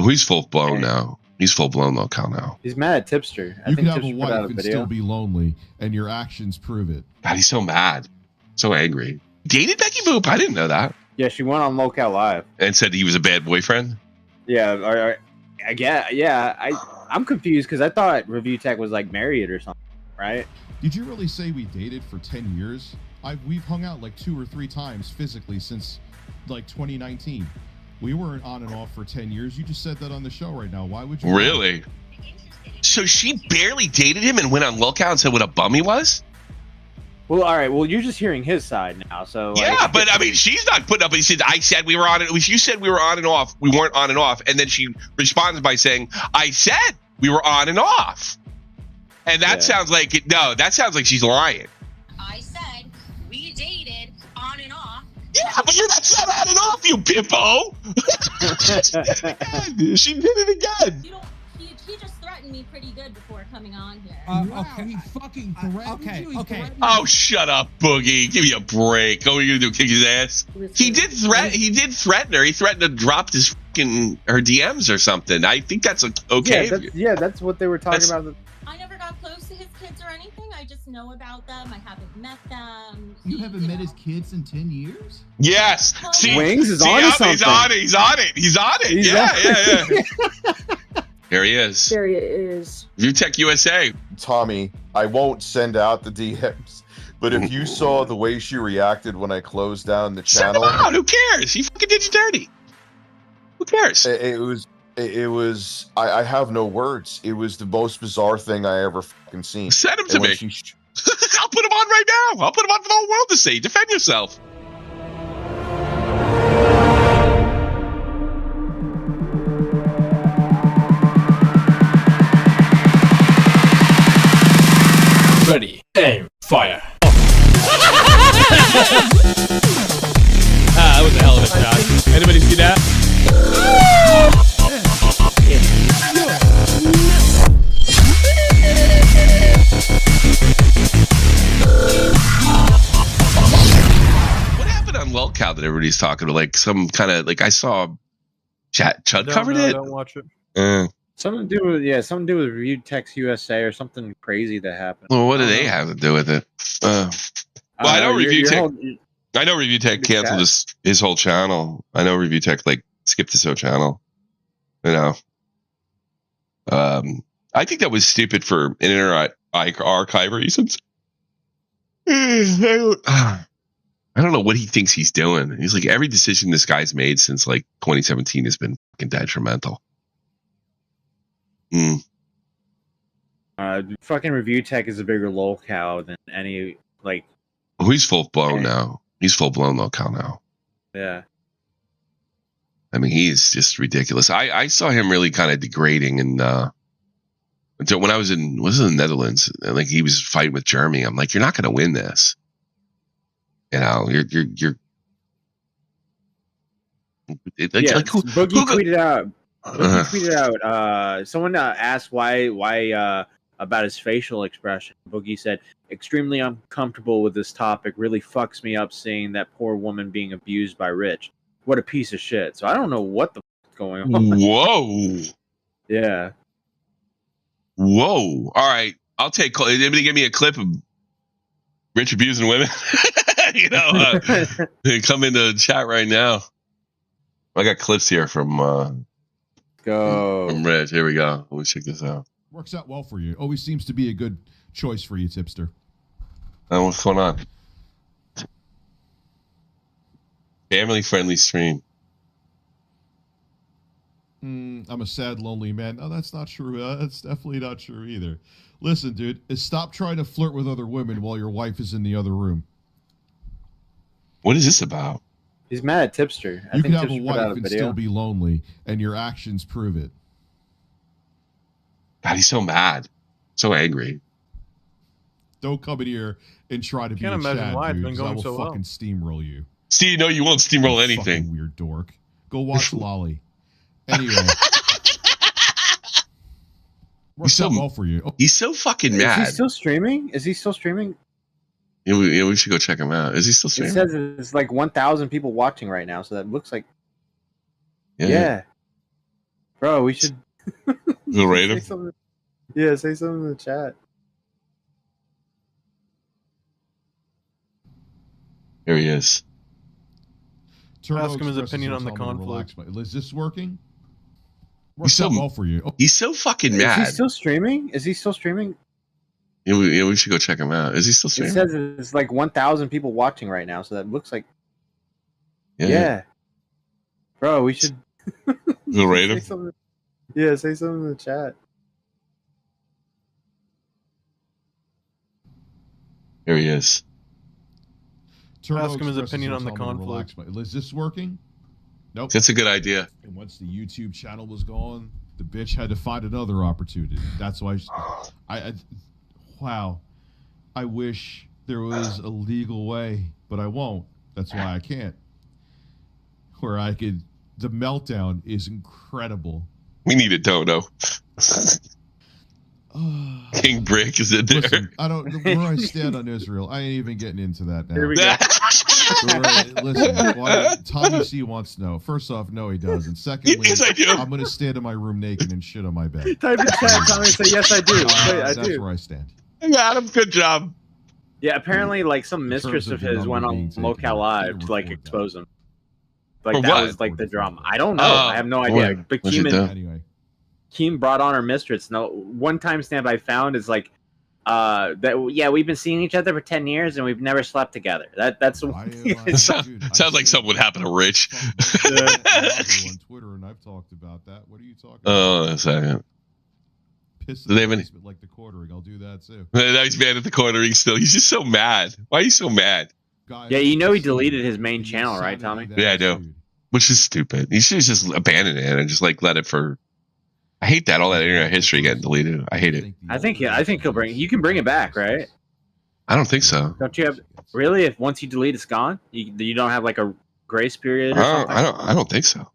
He's full blown now. He's full blown lolcow now. He's mad at Tipster. You can have a wife and still be lonely, and your actions prove it. God, he's so mad, so angry. Dated Becky Boop? I didn't know that. Yeah, she went on lolcow live and said he was a bad boyfriend. Yeah, I get. Yeah, I'm confused because I thought ReviewTech was like married or something, right? Did you really say we dated for 10 years? We've hung out like 2 or 3 times physically since like 2019. We weren't on and off for 10 years. You just said that on the show right now. Why would you? Really? So she barely dated him and went on lolcow and said what a bum he was? Well, all right. Well, you're just hearing his side now. So yeah, like, but I mean, she's not putting up. He said, "I said we were on it." You said we were on and off. We weren't on and off, and then she responded by saying, "I said we were on and off," and that sounds like it. No, that sounds like she's lying. I said we dated on and off. Yeah, but you're not said on and off, you pippo. She did it again. You don't. He just threatened me pretty good before coming on here. Okay, he fucking threatened you. Okay. Oh, shut up, Boogie. Give me a break. What are you gonna do? Kick his ass? He did threaten her. He threatened to drop his her DMs or something. I think that's okay. That's what they were talking about. I never got close to his kids or anything. I just know about them. I haven't met them. You haven't met his kids in 10 years? Yes. See, Wings is on something. He's on it. Yeah. Here he is. There he is. ReviewTechUSA. Tommy, I won't send out the DMs, but if you saw the way she reacted when I closed down the channel, send him out. Who cares? He fucking did you dirty. Who cares? It was. I have no words. It was the most bizarre thing I ever fucking seen. Send him to me. I'll put him on right now. I'll put him on for the whole world to see. Defend yourself. Ready, aim, fire. That was a hell of a shot. Anybody see that? What happened on lolcow that everybody's talking about? Like some kind of like I saw Chud covered it. Don't watch it. Something to do with ReviewTechUSA or something crazy that happened. Well, what do they have to do with it? Well, I know ReviewTech. I know ReviewTech canceled his whole channel. I know ReviewTech like skipped his whole channel. You know, I think that was stupid for internet archive reasons. I don't know what he thinks he's doing. He's like every decision this guy's made since like 2017 has been fucking detrimental. Fucking ReviewTech is a bigger lolcow than any like. Oh, he's full blown now. He's full blown lolcow now. Yeah. I mean, he's just ridiculous. I saw him really kind of degrading, and when I was in the Netherlands, and like he was fighting with Jeremy. I'm like, you're not going to win this. You know, you're. Boogie tweeted out. Boogie tweeted out. Someone asked why about his facial expression. Boogie said, "Extremely uncomfortable with this topic. Really fucks me up seeing that poor woman being abused by Rich. What a piece of shit." So I don't know what the fuck is going on. Whoa. Yeah. Whoa. All right. I'll take. Anybody give me a clip of Rich abusing women? You know, come into the chat right now. I got clips here from Rich. Here we go. Let me check this out. Works out well for you. Always seems to be a good choice for you, Tipster. What's going on? Family friendly stream. I'm a sad, lonely man. No, that's not true. That's definitely not true either. Listen, dude, stop trying to flirt with other women while your wife is in the other room. What is this about? He's mad at Tipster. You can have a wife and still be lonely, and your actions prove it. God, he's so mad. So angry. Don't come in here and try to be a Chad, dude, because I will fucking steamroll you. Steve, no, you won't steamroll anything. Fucking weird dork. Go watch Lolly. Anyway. Works out well for you. He's so fucking mad. Is he still streaming? Yeah, we should go check him out. Is he still streaming? It says it's like 1,000 people watching right now, so that looks like... Yeah. Bro, we should Go rate say him. something. Yeah, say something in the chat. Here he is. Turbo Ask him his expresses opinion are on the telling me to relax, conflict. but is this working? He's Works so out well for you. Oh, he's so fucking Is he mad. still streaming? Is he still streaming? Yeah, we should go check him out. Is he still It streaming? says it's like 1,000 people watching right now, so that looks like yeah. Bro, we should Go rate say him. something. Yeah, say something in the chat. Here he is. Turbo Ask him his expresses opinion are on the telling me to relax, conflict. but is this working? Nope. That's a good idea. And once the YouTube channel was gone, the bitch had to find another opportunity. That's why wow. I wish there was a legal way, but I won't. That's why I can't. Where I could. The meltdown is incredible. We need a dono. King Brick is in there. Listen, I don't. Where I stand on Israel, I ain't even getting into that now. Here we go. Listen, Tommy C wants to know. First off, no, he doesn't. Secondly, Yes, I do. I'm going to stand in my room naked and shit on my bed. Type in chat, Tommy, say yes, I do. Wait, I That's do. where I stand. I got him. Good job. Yeah, apparently, like some In terms mistress of of the his number went on being taken, locale live to like record that. expose him. Like For that what? was like the drama. I don't know. Oh, I have no boy. idea. But What'd she do? Anyway, Keem brought on her mistress. No, one timestamp I found is like, that yeah, we've been seeing each other for 10 years and we've never slept together. That's Sounds like something would happen to Rich. on Twitter, and I've talked about that. What are you talking about? Oh, a second. Piss Do they have in the any- basement like the quartering. I'll do that too. Now he's mad at the cornering still. He's just so mad. Why are you so mad? Guys, Yeah, you know he the deleted his main channel, right, insanity Tommy? that Yeah, I do. ensued. Which is stupid. You should just abandon it and just like let it for. I hate that all that internet history getting deleted. I hate it. I think he'll bring. You can bring it back, right? I don't think so. Don't you have really? If once you delete, it's gone. You don't have like a grace period or something. I don't think so.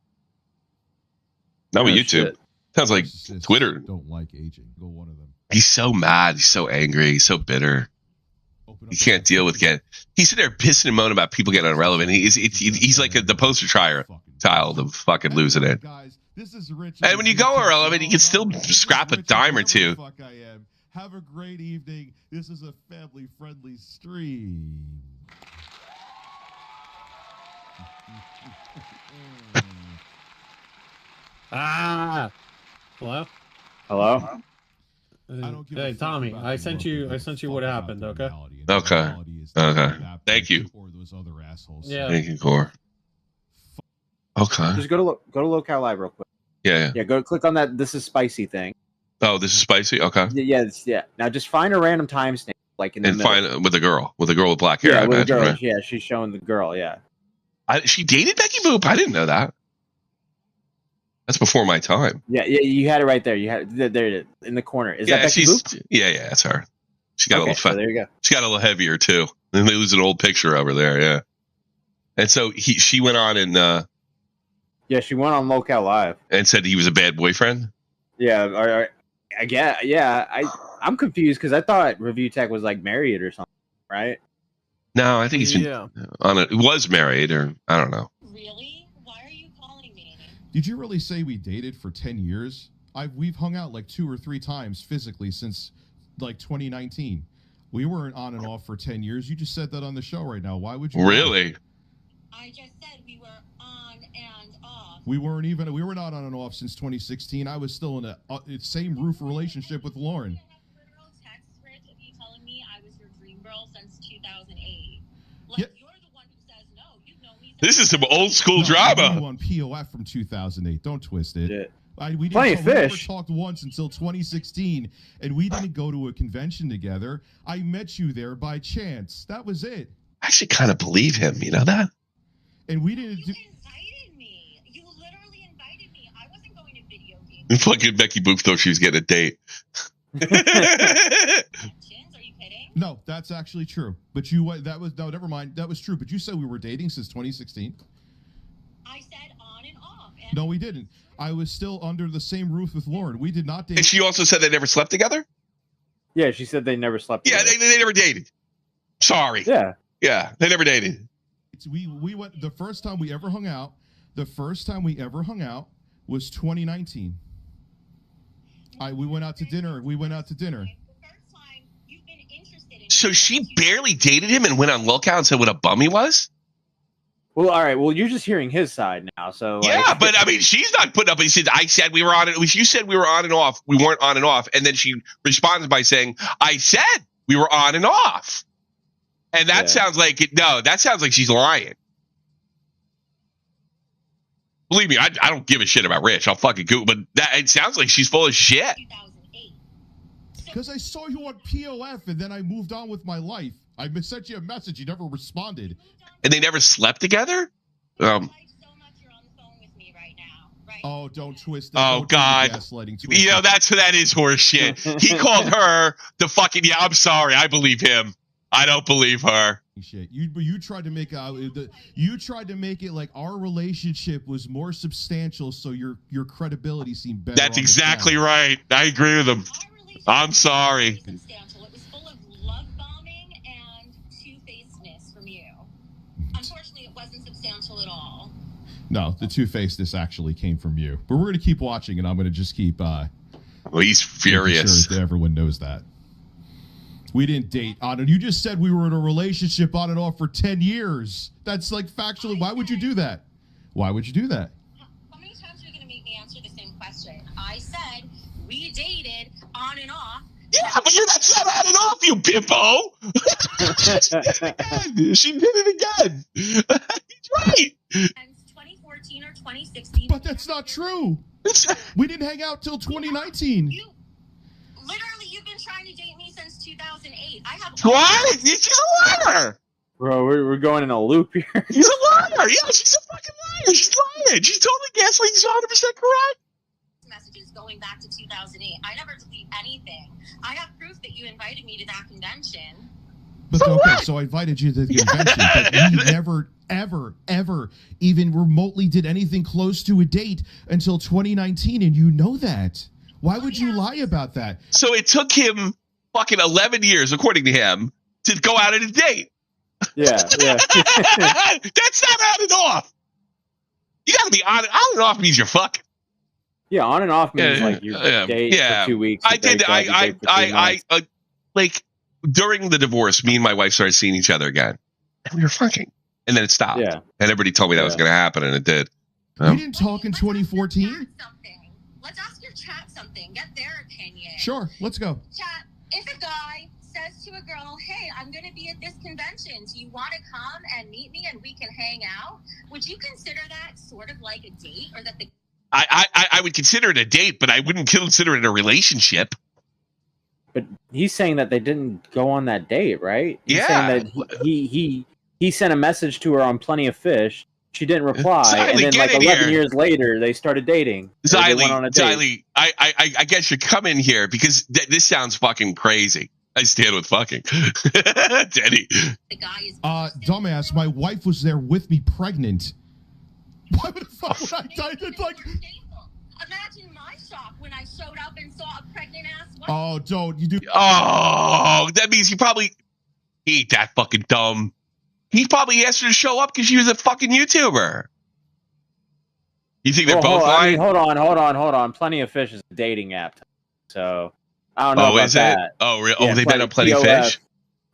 Not with Oh, YouTube. shit. Sounds like Narcissists Twitter. don't like aging. Go one of them. He's so mad. He's so angry. He's so bitter. Open He up can't deal with getting. He's sitting there pissing and moaning about people getting irrelevant. He's like the poster child of fucking losing it. Guys, this is Rich. And when you go irrelevant, you can still scrap a dime or two. Fuck I am. Have a great evening. This is a family-friendly stream. Ah. Hello. Hello. I don't give a Hey fuck Tommy, about I the sent look you. of I it. sent you Fuck what about happened. the Okay. reality. And Okay. the reality is Okay. that Thank you. Or those other assholes. Yeah. Thank you, Core. Okay. Just go to locale live real quick. Yeah. Yeah, go click on that. This is spicy thing. Oh, this is spicy. Okay. Yeah. Now just find a random timestamp, like in the And middle. find with a girl with black hair. Yeah, I with a imagine, girl. right? Yeah, she's showing the girl. Yeah. She dated Becky Boop. I didn't know that. That's before my time. Yeah. You had it right there. You had it there in the corner. Is that Becky she's Boop? yeah, that's her. She got a Okay, little so fat. there you go. She got a little heavier too. And they lose an old picture of her there. Yeah. And so she went on Yeah, she went on locale live. and said he was a bad boyfriend. Yeah. I get. Yeah. I'm confused because I thought Review Tech was like married or something, right? No, I think he's been Yeah. was married or I don't know. Really? Why are you calling me? Did you really say we dated for 10 years? We've hung out like 2 or 3 times physically since like 2019. We weren't on and off for 10 years. You just said that on the show right now. Why would you? Really? I just said we were on and off. We were not on and off since 2016. I was still in a same roof relationship with Lauren. Literal text, Rich, of you telling me I was your dream girl since 2008. Like, Yeah. you're the one who says no. You've known me. This is some old school No, I knew drama. you on POF from 2008. Don't twist it. Yeah. We Plenty didn't of we never fish. talked once until 2016, and we didn't go to a convention together. I met you there by chance. That was it. I actually kind of believe him. You know that? And we You didn't do. invited me. You literally invited me. I wasn't going to video games. And fucking Becky Boop thought she was getting a date. Are you kidding? No, that's actually true. But never mind. That was true. But you said we were dating since 2016. I said on and off. And No, we didn't. I was still under the same roof with Lauren. We did not date. And she also said they never slept together? Yeah, she said they never slept. Yeah, together. they never dated. Sorry. Yeah. Yeah, they never dated. We went the first time we ever hung out. The first time we ever hung out was 2019. We went out to dinner. The first time you've been interested in. So she barely dated him and went on lolcow and said what a bum he was? Well, all right. Well, you're just hearing his side now. So Yeah, but I mean, she's not putting up. He said, "I said we were on it." You said we were on and off. We weren't on and off, and then she responds by saying, "I said we were on and off," and that sounds like it. No, that sounds like she's lying. Believe me, I don't give a shit about Rich. I'll fucking go, but it sounds like she's full of shit. 2008. Because I saw you on POF and then I moved on with my life. I sent you a message. You never responded. And they never slept together? Oh, don't twist it. Oh, Don't do the God. gaslighting. Twist You know, it. that is horse shit. He called her the fucking, yeah, I'm sorry. I believe him. I don't believe her. Shit. You tried to make you tried to make it like our relationship was more substantial, so your credibility seemed better. That's exactly right. I agree with him. I'm sorry. Substantial. It was full of love bombing and two-facedness from you. Unfortunately, it wasn't substantial at all. No, the two-facedness actually came from you. But we're gonna keep watching, and I'm gonna just keep. Well, he's furious. Sure that everyone knows that. We didn't date on it. You just said we were in a relationship on and off for 10 years. That's like factually. Why would you do that? Why would you do that? How many times are you going to make me answer the same question? I said we dated on and off. Yeah, but you're not saying on and off, you pimpo. She did it again. He's right. And 2014 or 2016. But that's not true. We didn't hang out till 2019. You've been trying to date me since 2008. I have. What? She's a liar. Bro, we're going in a loop here. She's a liar. Yeah, she's a fucking liar. She's lying. She's totally gaslighting. She's 100% correct. Messages going back to 2008. I never delete anything. I have proof that you invited me to that convention. But okay, so I invited you to the convention, but we never, ever even remotely did anything close to a date until 2019, and you know that. Why would you lie about that? So it took him fucking 11 years, according to him, to go out on a date. Yeah. That's not on and off. You got to be on and off means you're fucking. Yeah, on and off means like you date for 2 weeks. I did. Like during the divorce, me and my wife started seeing each other again, and we were fucking, and then it stopped. Yeah. And everybody told me that was going to happen, and it did. We didn't talk in 2014. Let's ask your chat something. Get their opinion. Sure, let's go. Chat. If a guy says to a girl, "Hey, I'm going to be at this convention. Do you want to come and meet me and we can hang out?" Would you consider that sort of like a date, or that the? I would consider it a date, but I wouldn't consider it a relationship. But he's saying that they didn't go on that date, right? He's saying that he sent a message to her on Plenty of Fish. She didn't reply, and then like 11 years later, they started dating. Xylee, I guess you come in here because this sounds fucking crazy. I stand with fucking. Denny. The guy is dumbass, my wife was there with me pregnant. Why the fuck would I die? It's like... Imagine my shock when I showed up and saw a pregnant ass wife. Oh, don't. You do... Oh, that means he ain't that fucking dumb. He probably asked her to show up because she was a fucking YouTuber. You think they're both lying? Hold on. Plenty of Fish is a dating app. So, I don't know about is that. It? Oh, really? Yeah, they met on Plenty of Fish?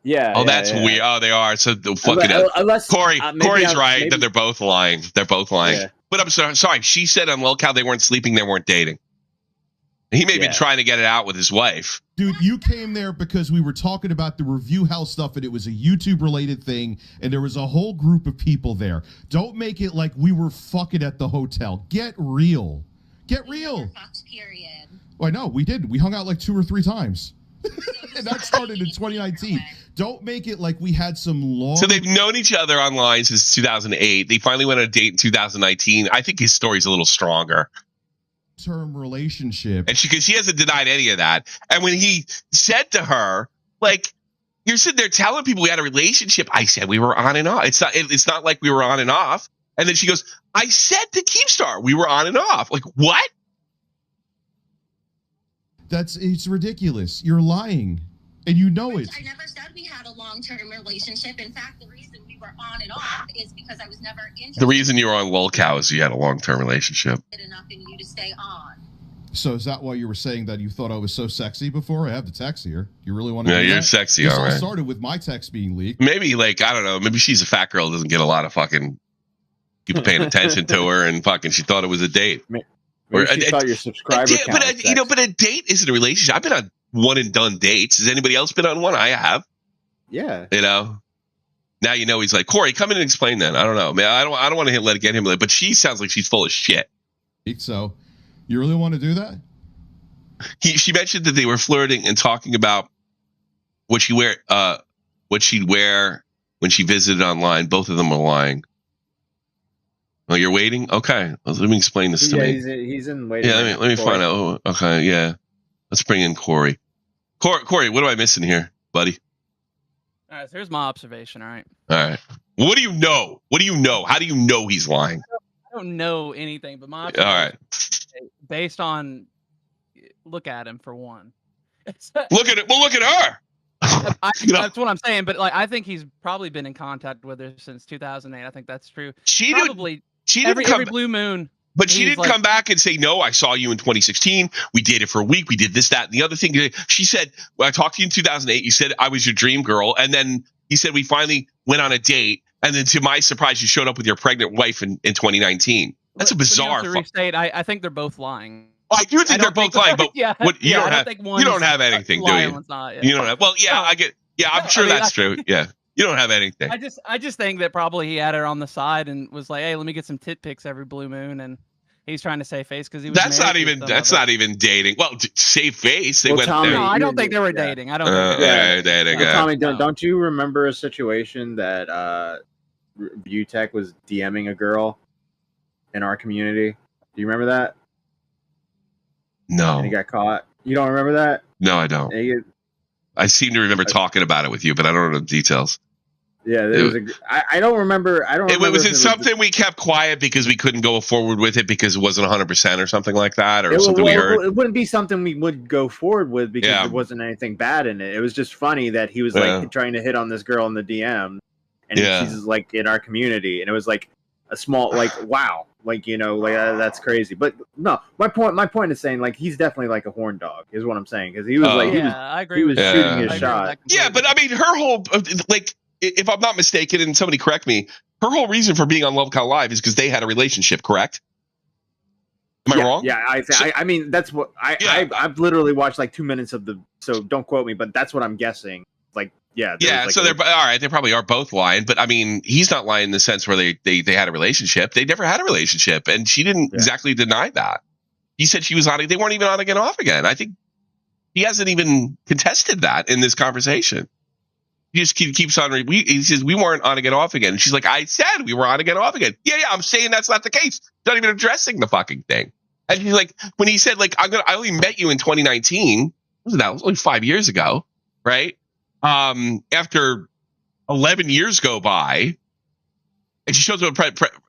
Yeah. Oh, that's weird. Oh, they are. So the fucking Corey's right that they're both lying. They're both lying. Yeah. But I'm sorry. She said on lolcow they weren't sleeping, they weren't dating. He may have been trying to get it out with his wife. Dude, you came there because we were talking about the review hell stuff, and it was a YouTube-related thing, and there was a whole group of people there. Don't make it like we were fucking at the hotel. Get real. Get real. Period. Well, I know, we did. We hung out like 2 or 3 times. And that started in 2019. Don't make it like we had some long... So they've known each other online since 2008. They finally went on a date in 2019. I think his story's a little stronger. Term relationship, and she hasn't denied any of that. And when he said to her, like, you're sitting there telling people we had a relationship, I said we were on and off. It's not like we were on and off. And then she goes, I said to Keemstar we were on and off. Like, what? It's ridiculous. You're lying, and you know it. I never said we had a long-term relationship. In fact, the reason we we were on and off is because I was never interested. The reason you were on lolcow is you had a long-term relationship. Enough in you to stay on. So is that why you were saying that you thought I was so sexy before? I have the text here. You really want to? Yeah, do you're that? sexy, This all all right. started with my text being leaked. Maybe like I don't know. Maybe she's a fat girl, doesn't get a lot of fucking people paying attention to her, and fucking she thought it was a date. Maybe Or she thought your subscriber count was you know, sex. but a date isn't a relationship. I've been on one and done dates. Has anybody else been on one? I have. Yeah. You know. Now you know he's like, Corey, come in and explain that. I don't know, man. I don't want to let it get him. But she sounds like she's full of shit. So, you really want to do that? She mentioned that they were flirting and talking about what she'd wear when she visited online. Both of them are lying. Oh, you're waiting? Okay, let me explain this to me. He's in waiting. Yeah, let me find out. Oh, okay, yeah. Let's bring in Corey. Corey, what am I missing here, buddy? All right, so here's my observation. All right. All right. What do you know? What do you know? How do you know he's lying? I don't know anything, but my All right. based on look at him for one. Look at it. Well, look at her. That's what I'm saying. But like, I think he's probably been in contact with her since 2008. I think that's true. She probably didn't every blue moon. But she didn't like, come back and say, no, I saw you in 2016. We dated for a week. We did this, that, and the other thing. She said, when I talked to you in 2008, you said I was your dream girl. And then he said, we finally went on a date. And then to my surprise, you showed up with your pregnant wife in 2019. That's a bizarre. To restate, I think they're both lying. I do think they're both lying, but yeah, you don't have anything, do you? Not, you don't have. Well, yeah, I get. Yeah, I'm sure that's true. Yeah, you don't have anything. I just think that probably he had her on the side and was like, hey, let me get some tit pics every blue moon, and he's trying to save face because he was. That's not even dating. Well, save face. They went Tommy, there. No, I don't think they were dating. I don't. Think they were dating. Tommy, don't you remember a situation that ReviewTech was DMing a girl in our community? Do you remember that? No. And he got caught. You don't remember that? No, I don't. I seem to remember talking about it with you, but I don't know the details. Yeah, there was I don't remember. Was it something we kept quiet because we couldn't go forward with it because it wasn't 100% or something like that, or something we heard? It wouldn't be something we would go forward with because there wasn't anything bad in it. It was just funny that he was like trying to hit on this girl in the DM, and she's like in our community, and it was like a small wow. Like, that's crazy. But no, my point is saying, like, he's definitely like a horn dog, is what I'm saying. Because he was I agree. He was shooting his shot. Yeah, but I mean, her whole, like, if I'm not mistaken, and somebody correct me, her whole reason for being on Love Cow Live is because they had a relationship, correct? Am I wrong? Yeah, I mean, that's what I've literally watched like 2 minutes of so don't quote me, but that's what I'm guessing. Like, so they're all right. They probably are both lying, but I mean, he's not lying in the sense where they had a relationship. They never had a relationship, and she didn't exactly deny that. He said she was on it. They weren't even on again, off again. I think he hasn't even contested that in this conversation. He just keeps on. He says we weren't on again, off again, and she's like, I said we were on again, off again. Yeah, I'm saying that's not the case. Not even addressing the fucking thing. And she's like, when he said like I only met you in 2019. Wasn't that? It was only 5 years ago, right? After 11 years go by, and she shows up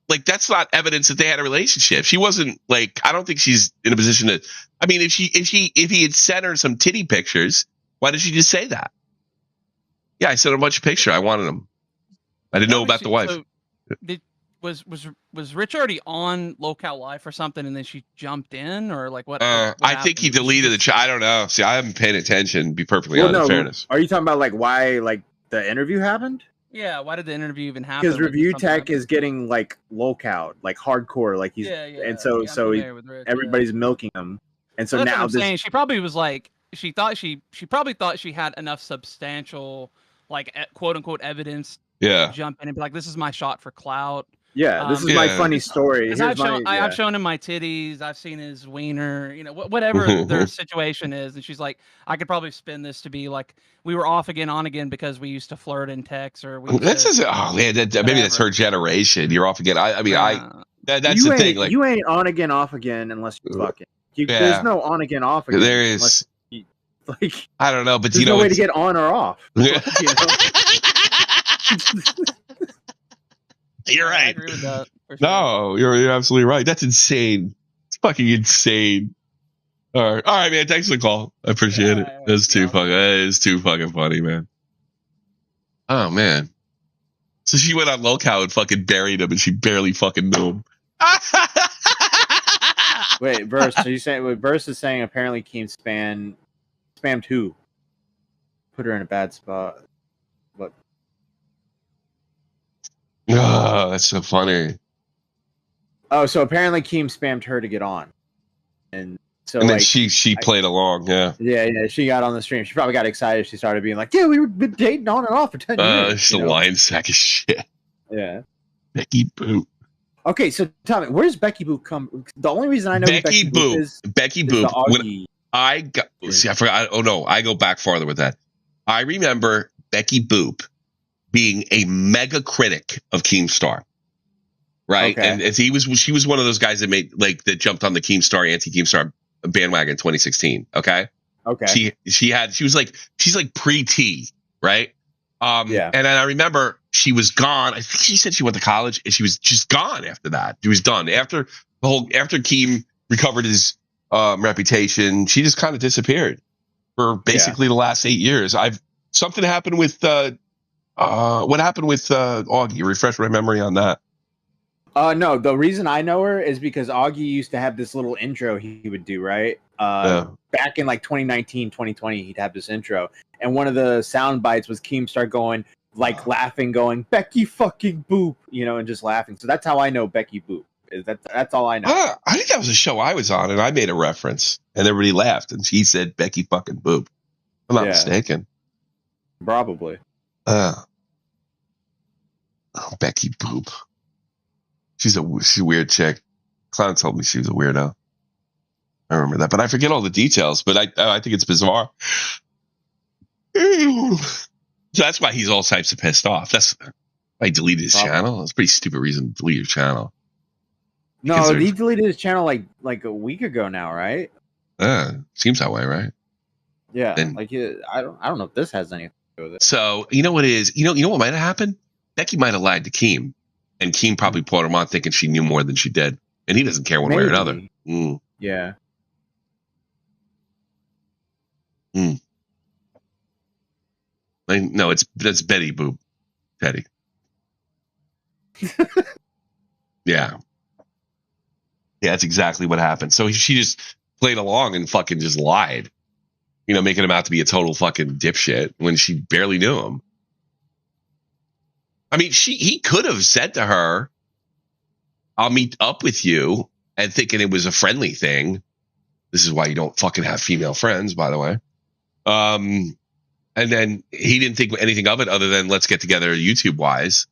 like that's not evidence that they had a relationship. She wasn't like, I don't think she's in a position to. I mean, if he had sent her some titty pictures, why did she just say that? Yeah, I sent her a bunch of pictures. I wanted them. I didn't know about the wife. So was Rich already on Lolcow Live or something, and then she jumped in, or like what? I think he deleted the chat. I don't know. See, I haven't paid attention. Be perfectly honest. In fairness. Are you talking about like why like the interview happened? Yeah, why did the interview even happen? Because ReviewTech is getting like lolcow, like hardcore, like he's and so everybody's milking him, and so that's now what I'm saying. She probably was like she probably thought she had enough substantial like quote unquote evidence. Yeah. Jump in and be like, this is my shot for clout. Yeah, this is my funny story. I've shown him my titties. I've seen his wiener. Whatever their situation is, and she's like, I could probably spin this to be like we were off again, on again because we used to flirt in text, or maybe that's her generation. You're off again. That's the thing. Like you ain't on again, off again unless you fucking. There's no on again, off again. There is. Like I don't know, but there's no way to get on or off. You're right. I agree with that, sure. No, you're absolutely right. That's insane. It's fucking insane. All right, man. Thanks for the call. I appreciate it. That is too fucking funny, man. Oh man. So she went on lolcow and fucking buried him, and she barely fucking knew him. Wait, Verse, so you saying Verse is saying apparently Keem spammed who? Put her in a bad spot. What? Oh, that's so funny. Oh, so apparently Keem spammed her to get on. And so And then like she played along, yeah. Yeah, she got on the stream. She probably got excited. She started being like, "Yeah, we were been dating on and off for 10 years." She's a lying sack of shit. Yeah. Becky Boop. Okay, so tell me, where's Becky Boop come? The only reason I know who Becky Boop is Becky the Boop. Augie. When I got, see, I forgot. Oh no, I go back farther with that. I remember Becky Boop being a mega critic of Keemstar, right? Okay. And she was one of those guys that made that jumped on the Keemstar anti-Keemstar bandwagon in 2016. Okay. She's like pre-T, right? Yeah. And then I remember she was gone. I think she said she went to college and she was just gone after that. She was done after Keem recovered his reputation. She just kind of disappeared for basically the last 8 years. Something happened with what happened with Augie? Refresh my memory on that. No, the reason I know her is because Augie used to have this little intro he would do, right? Back in like 2019, 2020, he'd have this intro. And one of the sound bites was Keemstar going, laughing, going, "Becky fucking Boop," and just laughing. So that's how I know Becky Boop. That's all I know. I think that was a show I was on, and I made a reference, and everybody laughed, and she said Becky fucking Boop. I'm not mistaken. Probably. Becky Boop. She's a weird chick. Clown told me she was a weirdo. I remember that, but I forget all the details. But I think it's bizarre. So that's why he's all types of pissed off. That's why he deleted his channel. That's a pretty stupid reason to delete your channel. No, he deleted his channel like a week ago now, right? Seems that way, right? Yeah. I don't know if this has anything to do with it. So you know what it is? You know what might have happened? Becky might have lied to Keem. And Keem probably brought him on thinking she knew more than she did. And he doesn't care one way or another. Yeah. No, that's Betty Boop. Teddy. Yeah. Yeah, that's exactly what happened. So she just played along and fucking just lied. Making him out to be a total fucking dipshit when she barely knew him. I mean, he could have said to her, "I'll meet up with you," and thinking it was a friendly thing. This is why you don't fucking have female friends, by the way. And then he didn't think anything of it other than let's get together YouTube wise.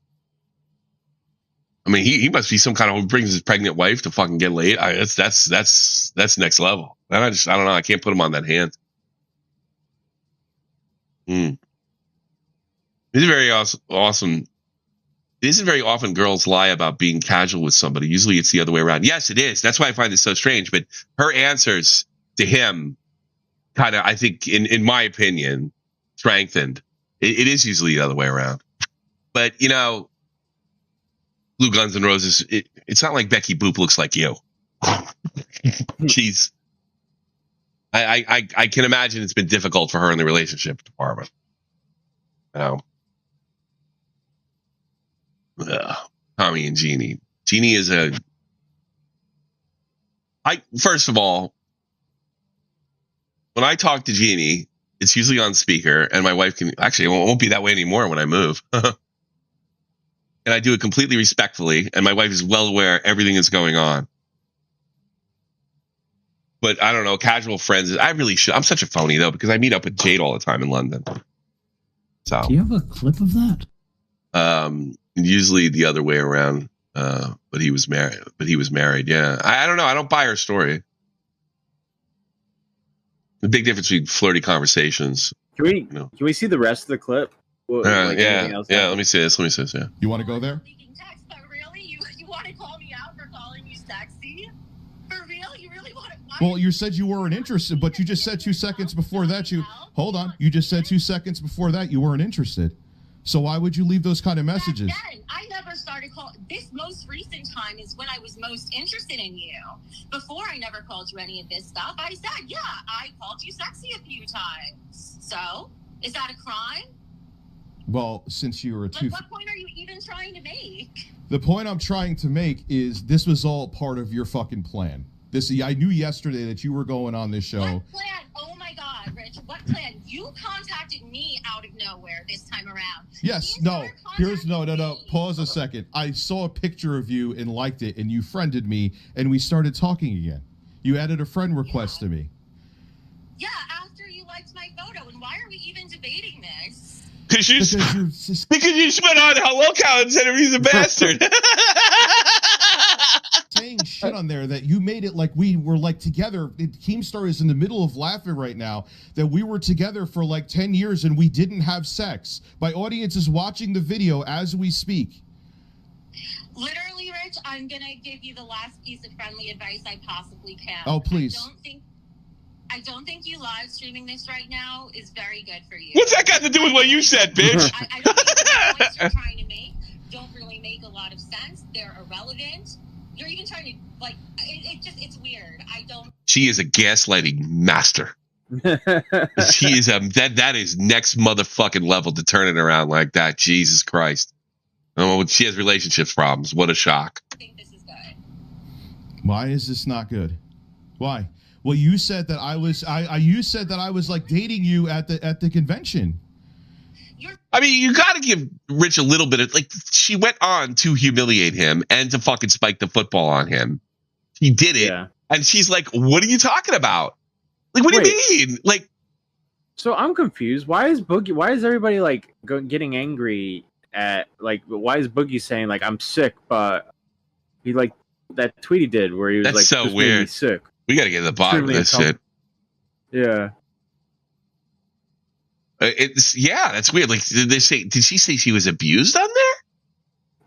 I mean, he must be some kind of who brings his pregnant wife to fucking get laid. That's next level. And I don't know. I can't put him on that hand. It's very awesome. It isn't very often girls lie about being casual with somebody. Usually it's the other way around. Yes, it is. That's why I find it so strange. But her answers to him kind of, I think, in my opinion, strengthened. It is usually the other way around. But, Blue Guns and Roses, it's not like Becky Boop looks like you. She's... I can imagine it's been difficult for her in the relationship department. Tommy and Jeannie. Jeannie is first of all, when I talk to Jeannie, it's usually on speaker, and my wife can actually, it won't be that way anymore when I move. And I do it completely respectfully, and my wife is well aware everything is going on. But I don't know, casual friends, I really should. I'm such a phony though, because I meet up with Jade all the time in London. So do you have a clip of that? Usually the other way around. But he was married. Yeah. I don't know. I don't buy her story. The big difference between flirty conversations. Can we see the rest of the clip? Yeah. Let me see this. Yeah. You want to go there? But really, you want to call me out for calling you sexy? For real? You really want to? Well, you said you weren't interested, but you just said 2 seconds before that hold on. You just said 2 seconds before that you weren't interested. So why would you leave those kind of messages? Then, I never started calling. This most recent time is when I was most interested in you. Before, I never called you any of this stuff. I said, yeah, I called you sexy a few times. So, is that a crime? Well, since you were a Like, what point are you even trying to make? The point I'm trying to make is this was all part of your fucking plan. I knew yesterday that you were going on this show. What plan? Oh my God, Rich! What plan? You contacted me out of nowhere this time around. Yes, no. Pause a second. I saw a picture of you and liked it, and you friended me, and we started talking again. You added a friend request to me. Yeah, after you liked my photo, and why are we even debating this? Because you spent on lolcow and said he's a bastard. Saying shit on there that you made it like we were like together. Keemstar is in the middle of laughing right now that we were together for like 10 years and we didn't have sex. My audience is watching the video as we speak. Literally, Rich, I'm gonna give you the last piece of friendly advice I possibly can. Oh, please. I don't think you live streaming this right now is very good for you. What's that got to do with what you said, bitch? I don't think the points you're trying to make don't really make a lot of sense. They're irrelevant. You're even trying to, like, it's weird. She is a gaslighting master. She is that is next motherfucking level to turn it around like that. Jesus Christ. Oh, she has relationships problems. What a shock. I think this is good. Why is this not good? Why? Well, you said that I was like dating you at the convention. I mean, you got to give Rich a little bit of, like, she went on to humiliate him and to fucking spike the football on him. He did it. Yeah. And she's like, what are you talking about? Like, what do you mean? Like, so I'm confused. Why is everybody like getting angry at, like, why is Boogie saying like, I'm sick, but he, like, that tweet he did where he was that's like, so this weird. made me sick. We got to get to the bottom of this shit. Yeah. That's weird. Like, did she say she was abused on there?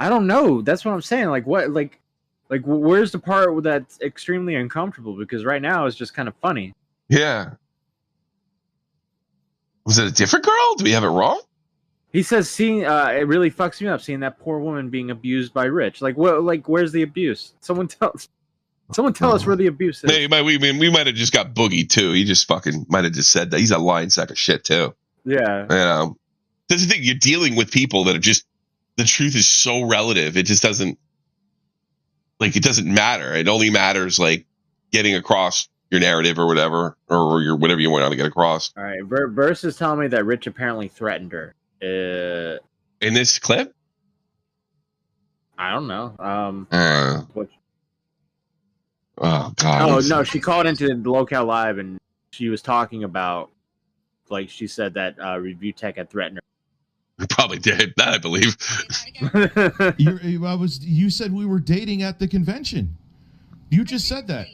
I don't know. That's what I'm saying. Like, what, like where's the part that's extremely uncomfortable? Because right now it's just kind of funny. Yeah. Was it a different girl? Do we have it wrong? He says, "Seeing it really fucks me up seeing that poor woman being abused by Rich. Like, what? Like, where's the abuse? Someone tell us where the abuse is." Hey, we might have just got Boogie too. He just fucking might have just said that. He's a lying sack of shit too. Yeah. You know, that's the thing. You're dealing with people that are just, the truth is so relative. It just doesn't, like, it doesn't matter. It only matters, like, getting across your narrative or whatever, or your whatever you want to get across. All right. Verse is telling me that Rich apparently threatened her. In this clip? I don't know. Oh, God. Oh, no. She called into the lolcow live and she was talking about, like, she said that Review Tech had threatened her. Probably did. That I believe. You said we were dating at the convention. You just said that.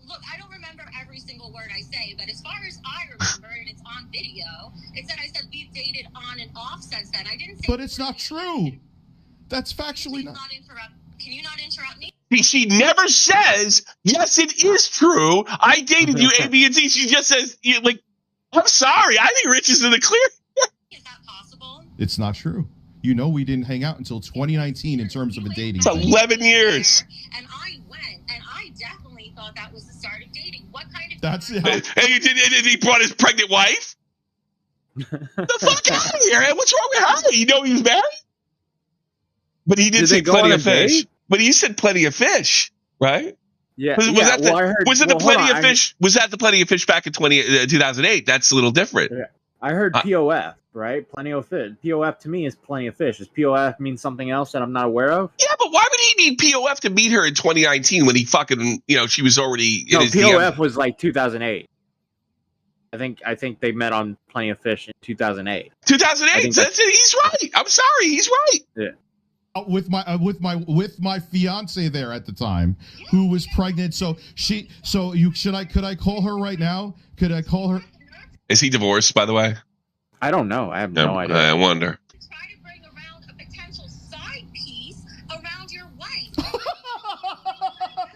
Look, I don't remember every single word I say, but as far as I remember, and it's on video, it said I said we've dated on and off since then. I didn't say. But it's not true. That's factually not. Can you not interrupt me? She never says, yes, it is true. I dated you, A, B, and C. She just says, like, I'm sorry. I think Rich is in the clear. Is that possible? It's not true. You know, we didn't hang out until 2019 in terms of a dating. It's 11 years. And I went, and I definitely thought that was the start of dating. What kind of? That's it. And he brought his pregnant wife. The fuck out of here! What's wrong with her? You know he was married. But he did say plenty of fish. But he said plenty of fish, right? Yeah. Was that the plenty of fish? Was that the plenty of fish back in 2008? That's a little different. Yeah. I heard POF, right? Plenty of fish. POF to me is plenty of fish. Does POF mean something else that I'm not aware of? Yeah, but why would he need POF to meet her in 2019 when he fucking, she was already in his POF DM? was like 2008. I think they met on Plenty of Fish in 2008. 2008. He's right. I'm sorry. He's right. Yeah. With my fiance there at the time, who was pregnant. Could I call her right now? Could I call her? Is he divorced, by the way? I don't know. I have no idea. I wonder. Try to bring around a potential side piece around your wife.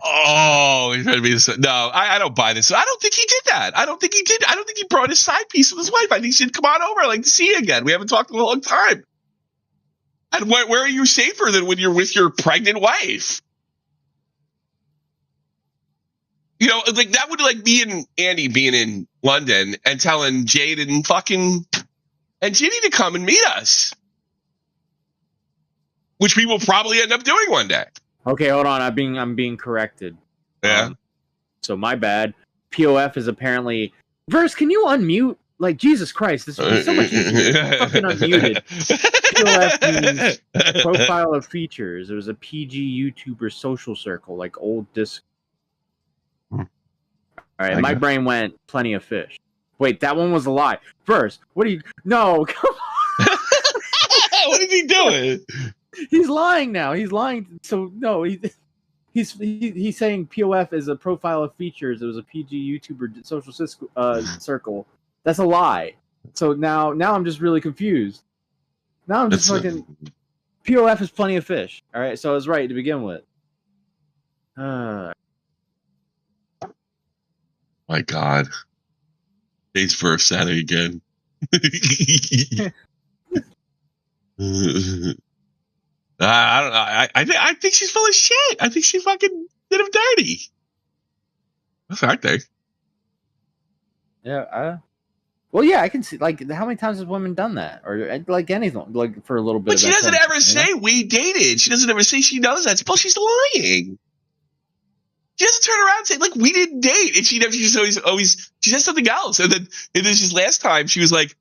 Oh, he's trying to be this. No, I don't buy this. I don't think he did that. I don't think he did. I don't think he brought his side piece with his wife. I think he said, "Come on over. I'd like to see you again. We haven't talked in a long time." And where are you safer than when you're with your pregnant wife? Like that would like be in Andy being in London and telling Jade and fucking and you need to come and meet us, which we will probably end up doing one day. Okay, hold on. I'm being corrected. Yeah. So my bad. POF is apparently. Verse, can you unmute? Like, Jesus Christ, this would be so much easier. Fucking unmuted. POF means profile of features. It was a PG YouTuber social circle, like old disc. All right, my brain went plenty of fish. Wait, that one was a lie. Verse, what are you? No, come on. What is he doing? He's lying now. He's lying. So no, he's saying POF is a profile of features. It was a PG YouTuber social circle. That's a lie. So now I'm just really confused. Now I'm just fucking. POF is plenty of fish. All right, so I was right to begin with. My God, Dave's verse at it again. I don't know. I think she's full of shit. I think she fucking did him dirty. That's what I think. Yeah. Well, yeah, I can see. Like, how many times has women done that, or like anything, like for a little bit? But she doesn't ever say we dated. She doesn't ever say she knows that. Well, she's lying. She doesn't turn around and say like we didn't date, and she's always she says something else, and then just last time she was like,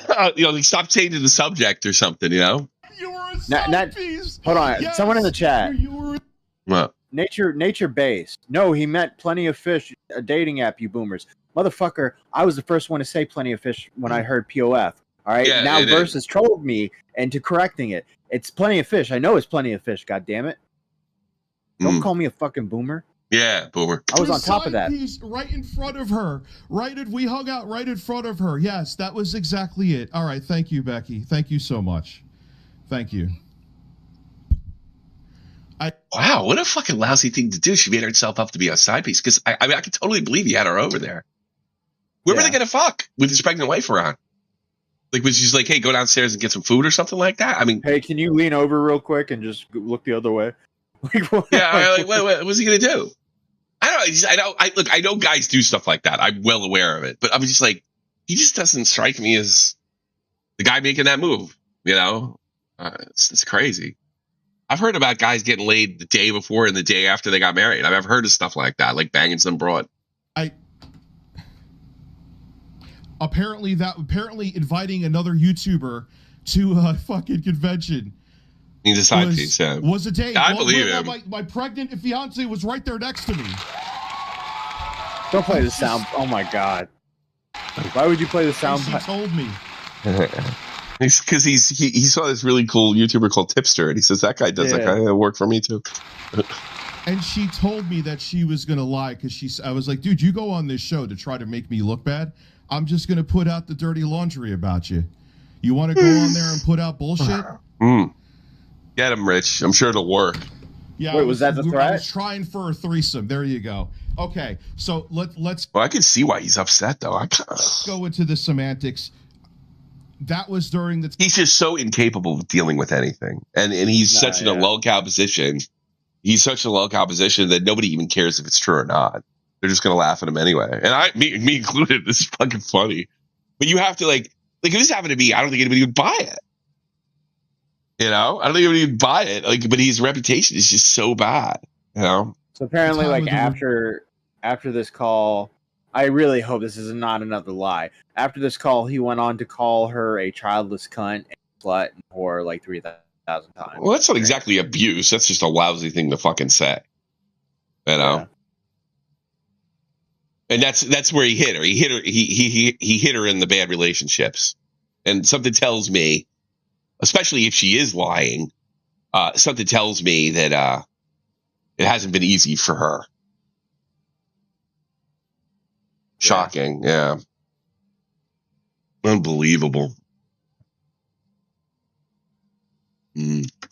like stop changing the subject or something, you know. You were a side piece. Hold on, Yes, someone in the chat. What? Nature based. No, he meant plenty of fish. A dating app, you boomers. Motherfucker, I was the first one to say plenty of fish when I heard POF. All right, Yeah, now Verse has trolled me into correcting it. It's plenty of fish. I know it's plenty of fish. God damn it! Don't call me a fucking boomer. Yeah, boomer. I was on top of that. Right in front of her. We hung out right in front of her. Yes, that was exactly it. All right, thank you, Becky. Thank you so much. Thank you. Wow, what a fucking lousy thing to do. She made herself up to be a side piece. Because I mean, I could totally believe he had her over there. Where were they gonna fuck with his pregnant wife around? Like, was she like, hey, go downstairs and get some food or something like that? I mean, hey, can you lean over real quick and just look the other way? Yeah, like, what was he gonna do? I don't know. I know guys do stuff like that. I'm well aware of it, but I'm just like, he just doesn't strike me as the guy making that move. You know, it's crazy. I've heard about guys getting laid the day before and the day after they got married. I've heard of stuff like that, like banging some broad. Apparently inviting another YouTuber to a fucking convention. He's a side piece, yeah. Was a date. I believe him. My pregnant fiance was right there next to me. Don't play the sound. Oh my God. Why would you play the sound? She told me. Because he saw this really cool YouTuber called Tipster, and he says that guy does that kind of work for me too. And she told me that she was gonna lie because I was like, dude, you go on this show to try to make me look bad. I'm just gonna put out the dirty laundry about you. You want to go on there and put out bullshit? Get him, Rich. I'm sure it'll work. Yeah. Wait, was that the threat? I was trying for a threesome. There you go. Okay, so let's. Well, I can see why he's upset though. Let's go into the semantics. That was during the. He's just so incapable of dealing with anything, and he's such in a lolcow position. He's such a lolcow position that nobody even cares if it's true or not. They're just gonna laugh at him anyway, and me included. This is fucking funny, but you have to like if this happened to me, I don't think anybody would buy it. You know, I don't think anybody would buy it. Like, but his reputation is just so bad. You know. So apparently, like after this call, I really hope this is not another lie. After this call, he went on to call her a childless cunt and slut and whore like 3,000 times. Well, that's not exactly abuse. That's just a lousy thing to fucking say. You know. Yeah. And that's where he hit her. He hit her in the bad relationships. And something tells me, especially if she is lying, something tells me that it hasn't been easy for her. Shocking, yeah. Unbelievable.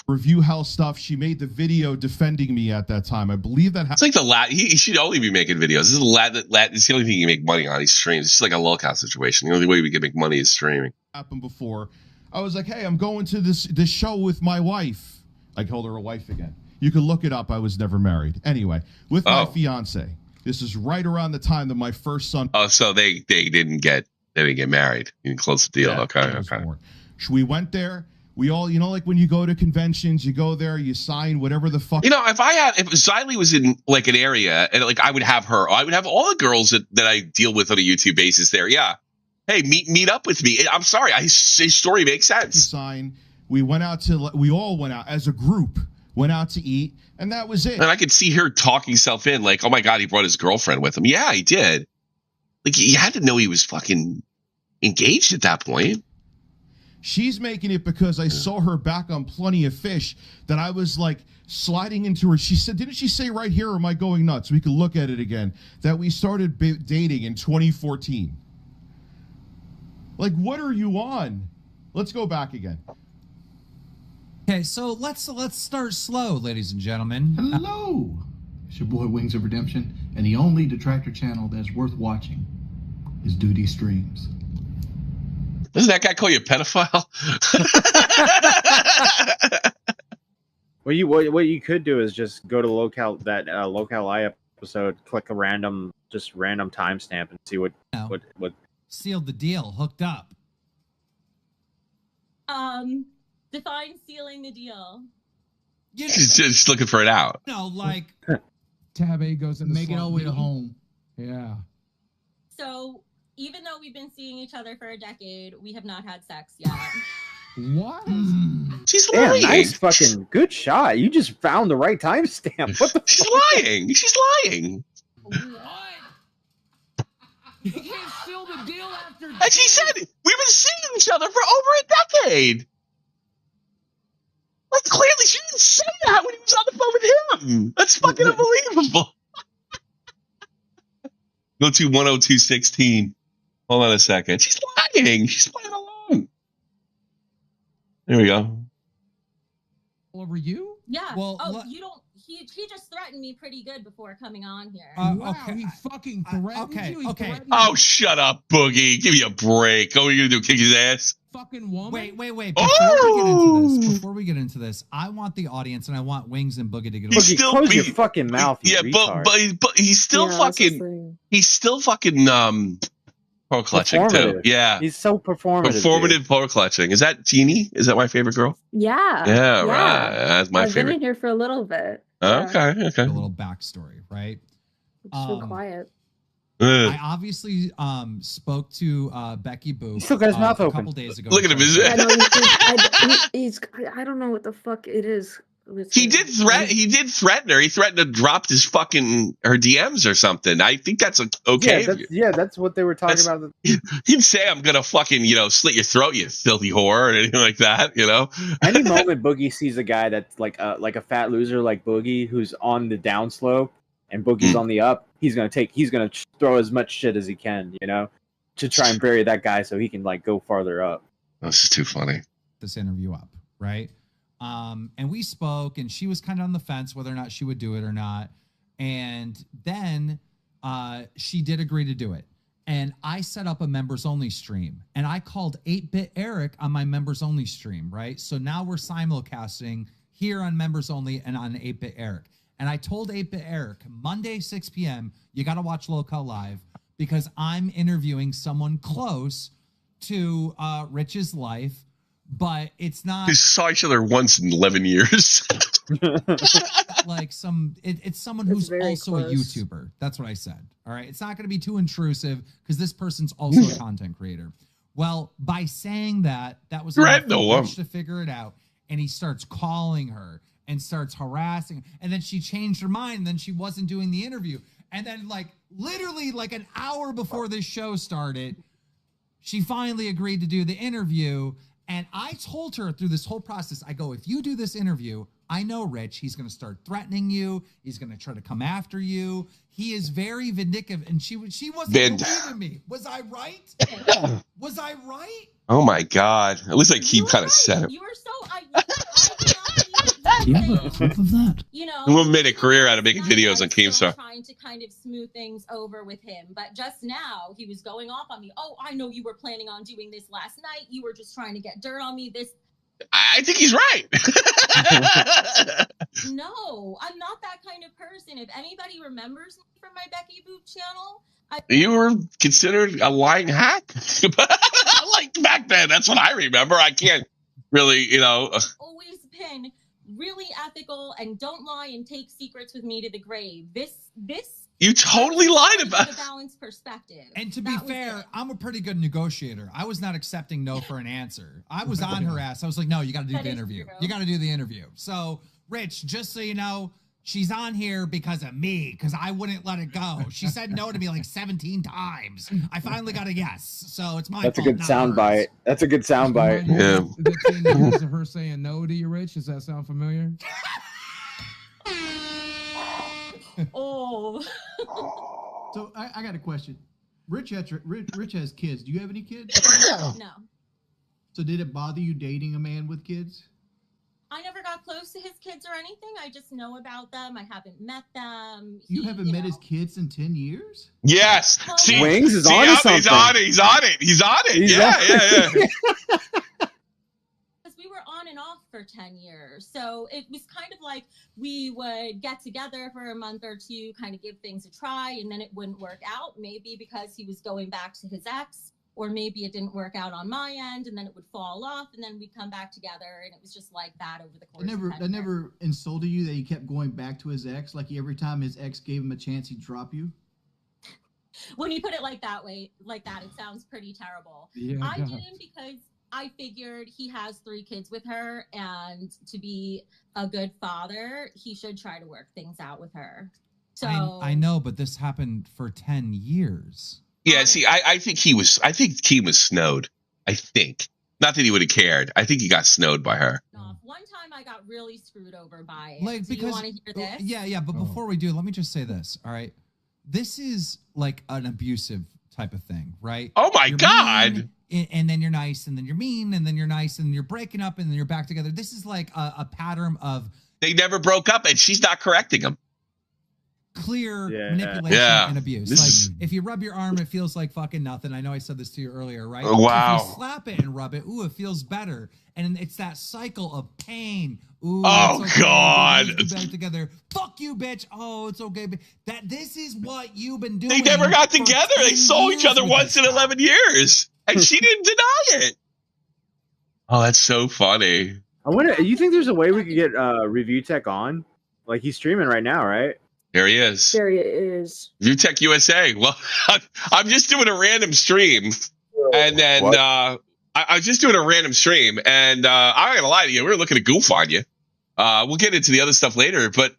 Review house stuff. She made the video defending me at that time. I believe that. It's like the lad. He should only be making videos. This is the lad. It's the only thing he can make money on. He streams. It's just like a lolcow situation. The only way we can make money is streaming. Happened before. I was like, hey, I'm going to this show with my wife. I called her a wife again. You can look it up. I was never married. Anyway, with my fiance. This is right around the time that my first son. Oh, so they didn't get They didn't get married. You can close the deal. Yeah, Okay. We went there. We all, like when you go to conventions, you go there, you sign whatever the fuck. If Xylee was in like an area and like I would have her, I would have all the girls that I deal with on a YouTube basis there. Yeah. Hey, meet up with me. I'm sorry. His story makes sense. Sign. We all went out as a group, went out to eat, and that was it. And I could see her talking self in like, oh my God, he brought his girlfriend with him. Yeah, he did. Like, you had to know he was fucking engaged at that point. She's making it because I saw her back on Plenty of Fish that I was like sliding into her. She said, didn't she say right here, or am I going nuts? We could look at it again, that we started dating in 2014. Like, what are you on? Let's go back again. Okay, so let's start slow, ladies and gentlemen. Hello. It's your boy Wings of Redemption, and the only detractor channel that's worth watching is Duty Streams. Doesn't that guy call you a pedophile? What you could do is just go to lolcow episode, click a random timestamp, and see what sealed the deal, hooked up. Define sealing the deal. She's just looking for it out. No, like Tab A goes in the make it all the way to home. Yeah. So even though we've been seeing each other for a decade, we have not had sex yet. What? She's lying. Nice fucking good shot. You just found the right timestamp. What the? She's lying. She's lying. What? You can't seal the deal after. And she said we've been seeing each other for over a decade. Like, clearly she didn't say that when he was on the phone with him. That's fucking unbelievable. Go to 102.16. Hold on a second. She's lying. She's playing along. There we go. Over you? Yeah. Well, you don't. He just threatened me pretty good before coming on here. Wow, okay. he fucking threatened you. He threatened Oh, you. shut up, Boogie. Give me a break. Oh, what are you gonna do? Kick his ass? Fucking woman. Wait. Oh! Before we get into this, I want the audience and I want Wings and Boogie to get He's still close your fucking mouth. You Yeah, retard. but he's still he's still fucking pearl clutching too. Yeah. He's so performative. Performative pearl clutching. Is that Jeannie? Is that my favorite girl? Yeah. Yeah, right. That's my I've favorite. been in here for a little bit. Okay. a little backstory, right? It's so quiet. I obviously spoke to Becky Boop. He still got his mouth a open. couple days ago. Look at him. I don't know what the fuck it is. He did threaten her. He threatened to drop her DMs or something. I think that's okay. That's what they were talking about. He'd say, "I'm gonna fucking slit your throat, you filthy whore," or anything like that. Any moment Boogie sees a guy that's like a fat loser like Boogie who's on the downslope and Boogie's on the up, he's gonna throw as much shit as he can, to try and bury that guy so he can like go farther up. This is too funny. This interview up, right? And we spoke, and she was kind of on the fence whether or not she would do it or not. And then she did agree to do it. And I set up a members only stream, and I called 8-Bit Eric on my members only stream, right? So now we're simulcasting here on members only and on 8-Bit Eric. And I told 8-Bit Eric, Monday, 6 p.m., you got to watch Lolcow Live because I'm interviewing someone close to Rich's life. But it's not. They saw each other once in 11 years. Like it's someone who's also a YouTuber. That's what I said. All right. It's not going to be too intrusive because this person's also a content creator. Well, by saying that was enough for Rich to figure it out. And he starts calling her and starts harassing her. And then she changed her mind. And then she wasn't doing the interview. And then literally an hour before this show started, she finally agreed to do the interview. And I told her through this whole process, I go, if you do this interview, I know Rich, he's going to start threatening you. He's going to try to come after you. He is very vindictive. And she wasn't believing me. Was I right? Was I right? Oh my God. At least Keem kind of said it. You were so We'll made a career out of making videos on Keemstar. Trying to kind of smooth things over with him, but just now he was going off on me. Oh, I know you were planning on doing this last night. You were just trying to get dirt on me. I think he's right. No, I'm not that kind of person. If anybody remembers me from my Becky Boop channel, You were considered a lying hack? Like back then, that's what I remember. I can't really, always been really ethical and don't lie and take secrets with me to the grave. This you totally lied about the balanced perspective. And to be fair, I'm a pretty good negotiator. I was not accepting no for an answer. I was on her ass. I was like, no, you got to do the interview. You got to do the interview. So, Rich, just so you know, she's on here because of me, because I wouldn't let it go. She said no to me like 17 times. I finally got a yes. So it's my That's a fault, good soundbite. That's a good soundbite. Yeah. The 10 years of her saying no to you, Rich. Does that sound familiar? Oh. So I got a question. Rich has kids. Do you have any kids? No. So did it bother you dating a man with kids? I never got close to his kids or anything. I just know about them. I haven't met them. You haven't met his kids in 10 years? Yes. See, Wings is on something. He's on it. Yeah. Because we were on and off for 10 years. So it was kind of like we would get together for a month or two, kind of give things a try, and then it wouldn't work out. Maybe because he was going back to his ex, or maybe it didn't work out on my end, and then it would fall off, and then we'd come back together, and it was just like that over the course of 10 years. That never insulted you that he kept going back to his ex? Like every time his ex gave him a chance, he'd drop you? When you put it like that, it sounds pretty terrible. Yeah, I didn't, because I figured he has 3 kids with her, and to be a good father, he should try to work things out with her. So I know, but this happened for 10 years. Yeah, see, I think he was snowed. I think. Not that he would have cared. I think he got snowed by her. one time I got really screwed over by it. Like, Do you because want to hear this? Yeah, but before we do, let me just say this, all right? This is like an abusive type of thing, right? Oh my God. Mean, and then you're nice, and then you're mean, and then you're nice, and you're breaking up, and then you're back together. This is like a pattern of... They never broke up, and she's not correcting him. Clear manipulation and abuse. Like, if you rub your arm, it feels like fucking nothing. I know I said this to you earlier, right? Wow. If you slap it and rub it, ooh, it feels better. And it's that cycle of pain. Ooh, oh, it's okay, God. Let's get back together. Fuck you, bitch. Oh, it's okay. This is what you've been doing. They never got together. They saw each other once in 11 years. And she didn't deny it. Oh, that's so funny. I wonder, you think there's a way we could get Review Tech on? Like, he's streaming right now, right? There he is. There he is. ReviewTechUSA. Well, I'm just doing a random stream. And then I was just doing a random stream. And I'm not going to lie to you. We were looking to goof on you. We'll get into the other stuff later. But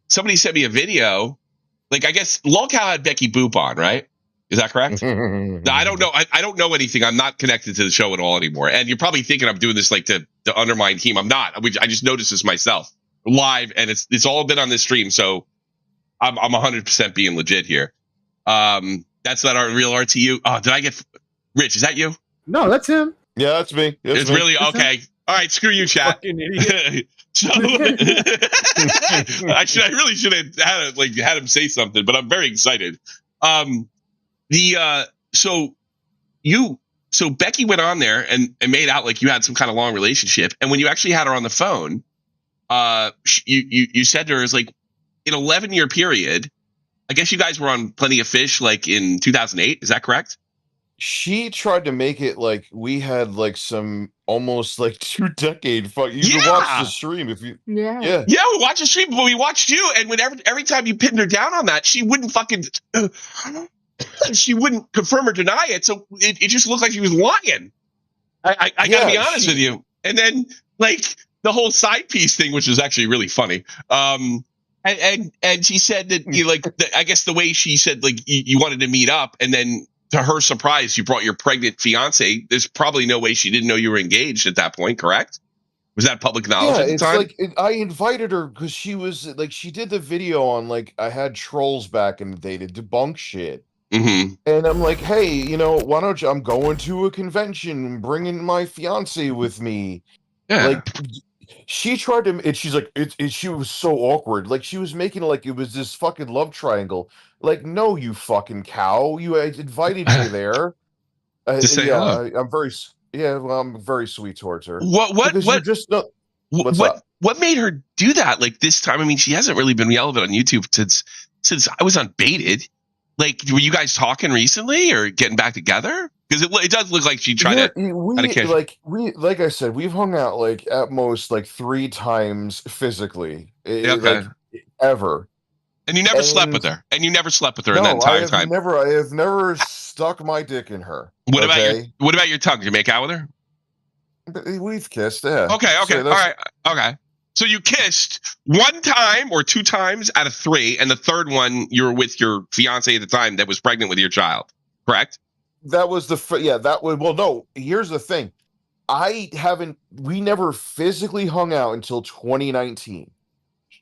somebody sent me a video. Like, I guess lolcow had Becky Boop on, right? Is that correct? No, I don't know. I don't know anything. I'm not connected to the show at all anymore. And you're probably thinking I'm doing this like to undermine him. I'm not. I just noticed this myself live. And it's all been on this stream. So I'm 100% being legit here. That's not our real RTU. Oh, did I get Rich? Is that you? No, that's him. Yeah, that's me. It's me. really okay. All right, screw you, chat. So I really should have had him say something, but I'm very excited. So Becky went on there and made out like you had some kind of long relationship, and when you actually had her on the phone, you said to her, it's like, in 11-year period, I guess you guys were on Plenty of Fish like in 2008. Is that correct? She tried to make it like we had like some almost like 2-decade fuck. You can watch the stream if you. Yeah, we watched the stream, but we watched you, and whenever every time you pinned her down on that, she wouldn't fucking. She wouldn't confirm or deny it, so it just looked like she was lying. I gotta be honest with you. And then like the whole side piece thing, which was actually really funny. And she said that you I guess the way she said like you wanted to meet up, and then to her surprise you brought your pregnant fiance. There's probably no way she didn't know you were engaged at that point, correct? Was that public knowledge at the time? Like I invited her because she was like she did the video on like I had trolls back in the day to debunk shit. Mm-hmm. And I'm like, hey, why don't you? I'm going to a convention, bringing my fiance with me. Yeah. Like. She tried to, and she's like, she was so awkward. Like, she was making it like it was this fucking love triangle. Like, no, you fucking cow. I invited you there. To say hello. I'm very, Yeah, well, I'm very sweet towards her. What Because you're just not. What's up? What made her do that? Like this time? I mean, she hasn't really been relevant on YouTube since I was unbaited. Like, were you guys talking recently or getting back together? Because it does look like she tried like I said, we've hung out like at most like 3 times physically, Okay. like ever. And you never slept with her. And you never slept with her in that No, entire time. I have never stuck my dick in her. What about your tongue? Did you make out with her? We've kissed, yeah. Okay, So all right, okay. So you kissed 1 time or 2 times out of 3, and the third one you were with your fiance at the time that was pregnant with your child, correct? That was no, here's the thing. We never physically hung out until 2019.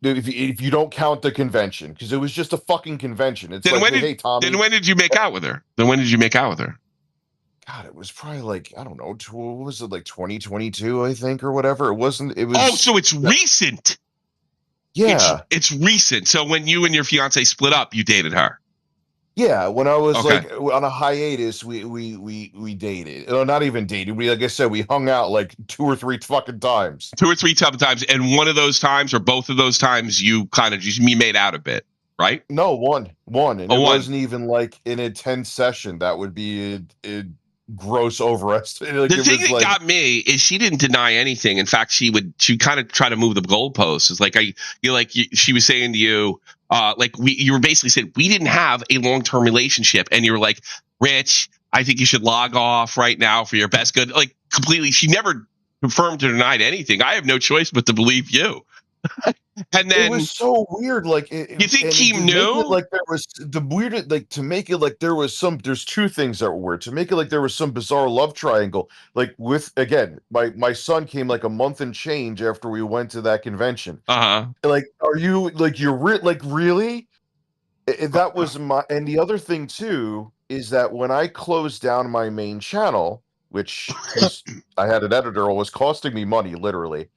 If you don't count the convention, because it was just a fucking convention. It's hey, Tommy. Then when did you make out with her? God, it was probably like, I don't know, what was it, like 2022, I think, or whatever. It was. Oh, so it's recent. Yeah. It's recent. So when you and your fiance split up, you dated her. Yeah, when I was like on a hiatus, we dated. Not even dated. Like I said, we hung out like 2 or 3 fucking times. 2 or 3 times, and one of those times or both of those times, you kind of just made out a bit, right? No, one, and it wasn't even like an intense session. That would be a gross overestimate. Like, the thing that got me is she didn't deny anything. In fact, she kind of try to move the goalposts. It's like she was saying to you, you were basically saying we didn't have a long-term relationship, and you were like, Rich, I think you should log off right now for your best good. Like completely, she never confirmed or denied anything. I have no choice but to believe you. And then it was so weird. Like, you think Keem knew? Like there was the weird, like to make it like there was there's 2 things that were weird. To make it like there was some bizarre love triangle. Like with again, my son came like a month and change after we went to that convention. Like, are you like really? That was my. And the other thing too is that when I closed down my main channel, which I had an editor, was costing me money, literally.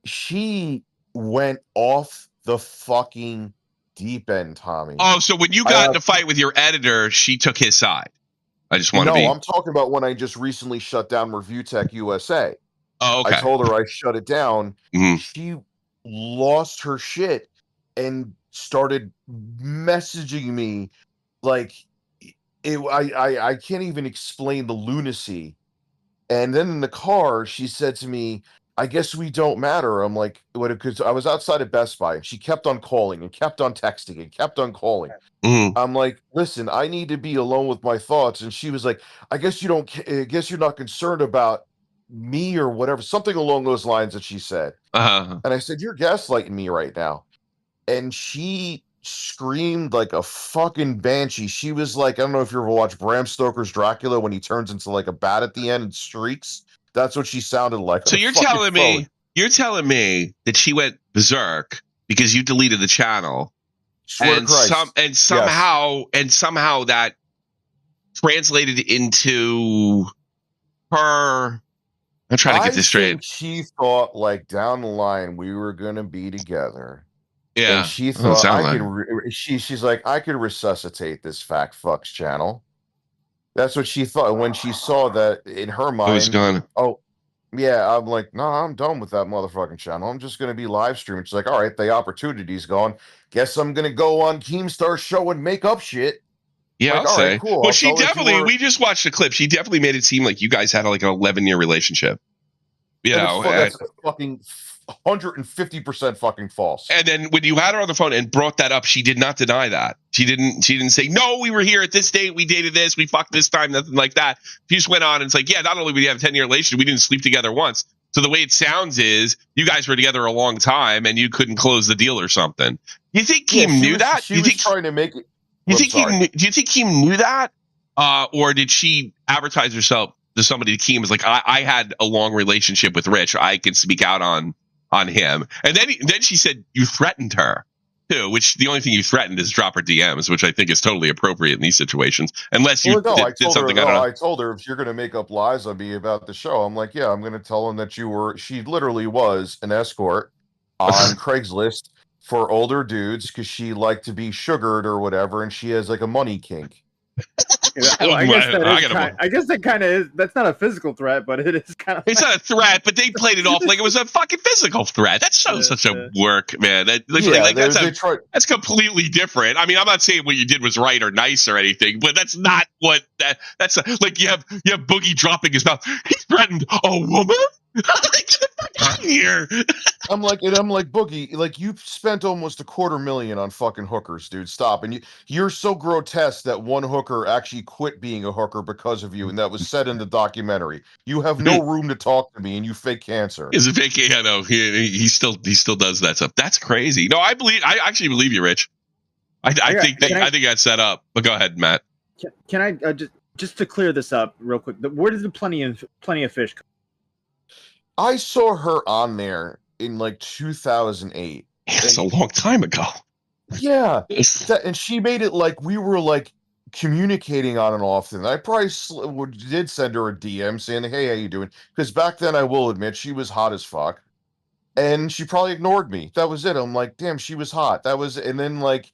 She went off the fucking deep end, Tommy. Oh, so when you got in a fight with your editor, she took his side. I just want to be. No, I'm talking about when I just recently shut down ReviewTechUSA. Oh, okay. I told her I shut it down. She lost her shit and started messaging me like I can't even explain the lunacy. And then in the car, she said to me, I guess we don't matter. I'm like, what? Because I was outside of Best Buy and she kept on calling and kept on texting and kept on calling. I'm like, listen, I need to be alone with my thoughts. And she was like, I guess you're not concerned about me or whatever, something along those lines that she said. And I said, you're gaslighting me right now. And she screamed like a fucking banshee. She was like, I don't know if you ever watched Bram Stoker's Dracula when he turns into like a bat at the end and streaks. That's what she sounded like. So you're telling me that she went berserk because you deleted the channel, and somehow that translated into her. I'm trying to get this straight. She thought like down the line we were gonna be together. Yeah, and she thought she's like, I could resuscitate this fucks channel. That's what she thought when she saw that in her mind. It was gone. Oh, yeah. I'm like, no, I'm done with that motherfucking channel. I'm just going to be live streaming. She's like, all right, the opportunity's gone. Guess I'm going to go on Keemstar's show and make up shit. Yeah, like, I'll say. Right, cool. Well, she definitely, we just watched a clip. She definitely made it seem like you guys had like an 11-year relationship. That's fucking 150% fucking false. And then when you had her on the phone and brought that up, she did not deny that. She didn't say, no, we were here at this date, we dated this, we fucked this time, nothing like that. She just went on and it's like, yeah, not only did we have a 10-year relationship, we didn't sleep together once. So the way it sounds is you guys were together a long time and you couldn't close the deal or something. You think Keem knew that? She was trying to make it. Do you think Keem knew that? Or did she advertise herself to somebody? Keem was like, I had a long relationship with Rich. I can speak out on him. And then she said you threatened her too, which the only thing you threatened is drop her DMs, which I think is totally appropriate in these situations. Unless you did something. I told her if you're going to make up lies on me about the show, I'm like, yeah, I'm going to tell him that she literally was an escort on Craigslist for older dudes because she liked to be sugared or whatever, and she has like a money kink. I guess that kind of is. That's not a physical threat, but it is kind of. It's not a threat, but they played it off like it was a fucking physical threat. That's such a work, man. That's completely different. I mean, I'm not saying what you did was right or nice or anything, but that's not what that's like. You have Boogie dropping his mouth. He threatened a woman. Get the fuck out of here. I'm like Boogie, like you spent almost $250,000 on fucking hookers, dude. Stop. And you're so grotesque that one hooker actually quit being a hooker because of you, and that was said in the documentary. You have no room to talk to me, and you fake cancer. He's a fake. I know. He still does that stuff. That's crazy. No, I actually believe you, Rich. I think that's set up. But go ahead, Matt. Can I just to clear this up real quick? Where did the plenty of fish come? I saw her on there in like 2008. It's a long time ago. Yeah, and she made it like we were like communicating on and off. And I probably did send her a DM saying, "Hey, how you doing?" Because back then, I will admit, she was hot as fuck, and she probably ignored me. That was it. I'm like, damn, she was hot. And then like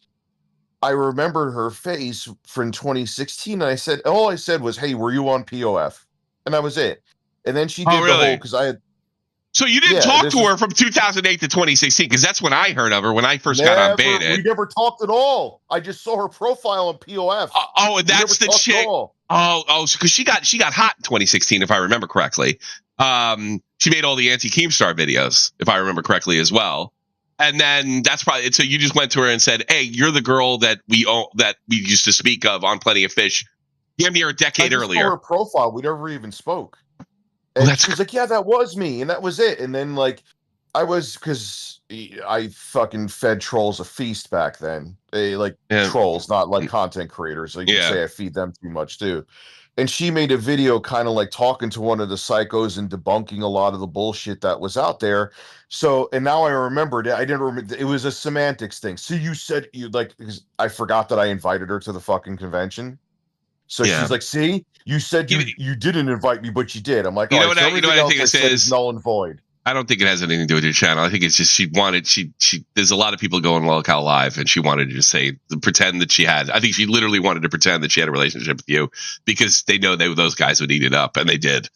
I remembered her face from 2016. And all I said was, "Hey, were you on POF?" And that was it. And then she did the whole because I had. So you didn't talk to her from 2008 to 2016, because that's when I heard of her when I first got on Beta. We never talked at all. I just saw her profile on POF. And that's the chick. Because she got hot in 2016, if I remember correctly. She made all the anti-Keemstar videos, if I remember correctly, as well. And then that's probably so. You just went to her and said, "Hey, you're the girl that we used to speak of on Plenty of Fish, damn near a decade earlier." Saw her profile. We never even spoke. And she was like, "Yeah, that was me," and that was it. And then like, because I fucking fed trolls a feast back then. Trolls, not like content creators. Like you can say I feed them too much too. And she made a video kind of like talking to one of the psychos and debunking a lot of the bullshit that was out there. So, and now I remembered it. I didn't remember. It was a semantics thing. So you said because I forgot that I invited her to the fucking convention. So she's like, "See, you said you didn't invite me, but you did." I'm like, you know what I think this is null and void. I don't think it has anything to do with your channel. I think it's just she there's a lot of people going lolcow live, and she wanted to just pretend that she had. I think she literally wanted to pretend that she had a relationship with you because they know those guys would eat it up, and they did.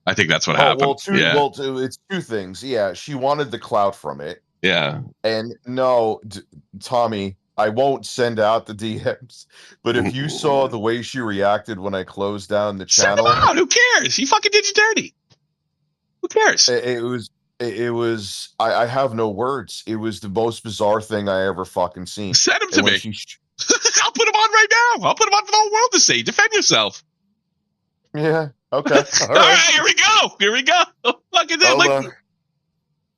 I think that's what happened. It's two things. Yeah, she wanted the clout from it. Yeah. And no, Tommy, I won't send out the DMs, but if you saw the way she reacted when I closed down the channel, send them out. Who cares? She fucking did you dirty. Who cares? It was. I have no words. It was the most bizarre thing I ever fucking seen. Send them to me. I'll put them on right now. I'll put them on for the whole world to see. Defend yourself. Yeah. Okay. All right. Here we go. Fucking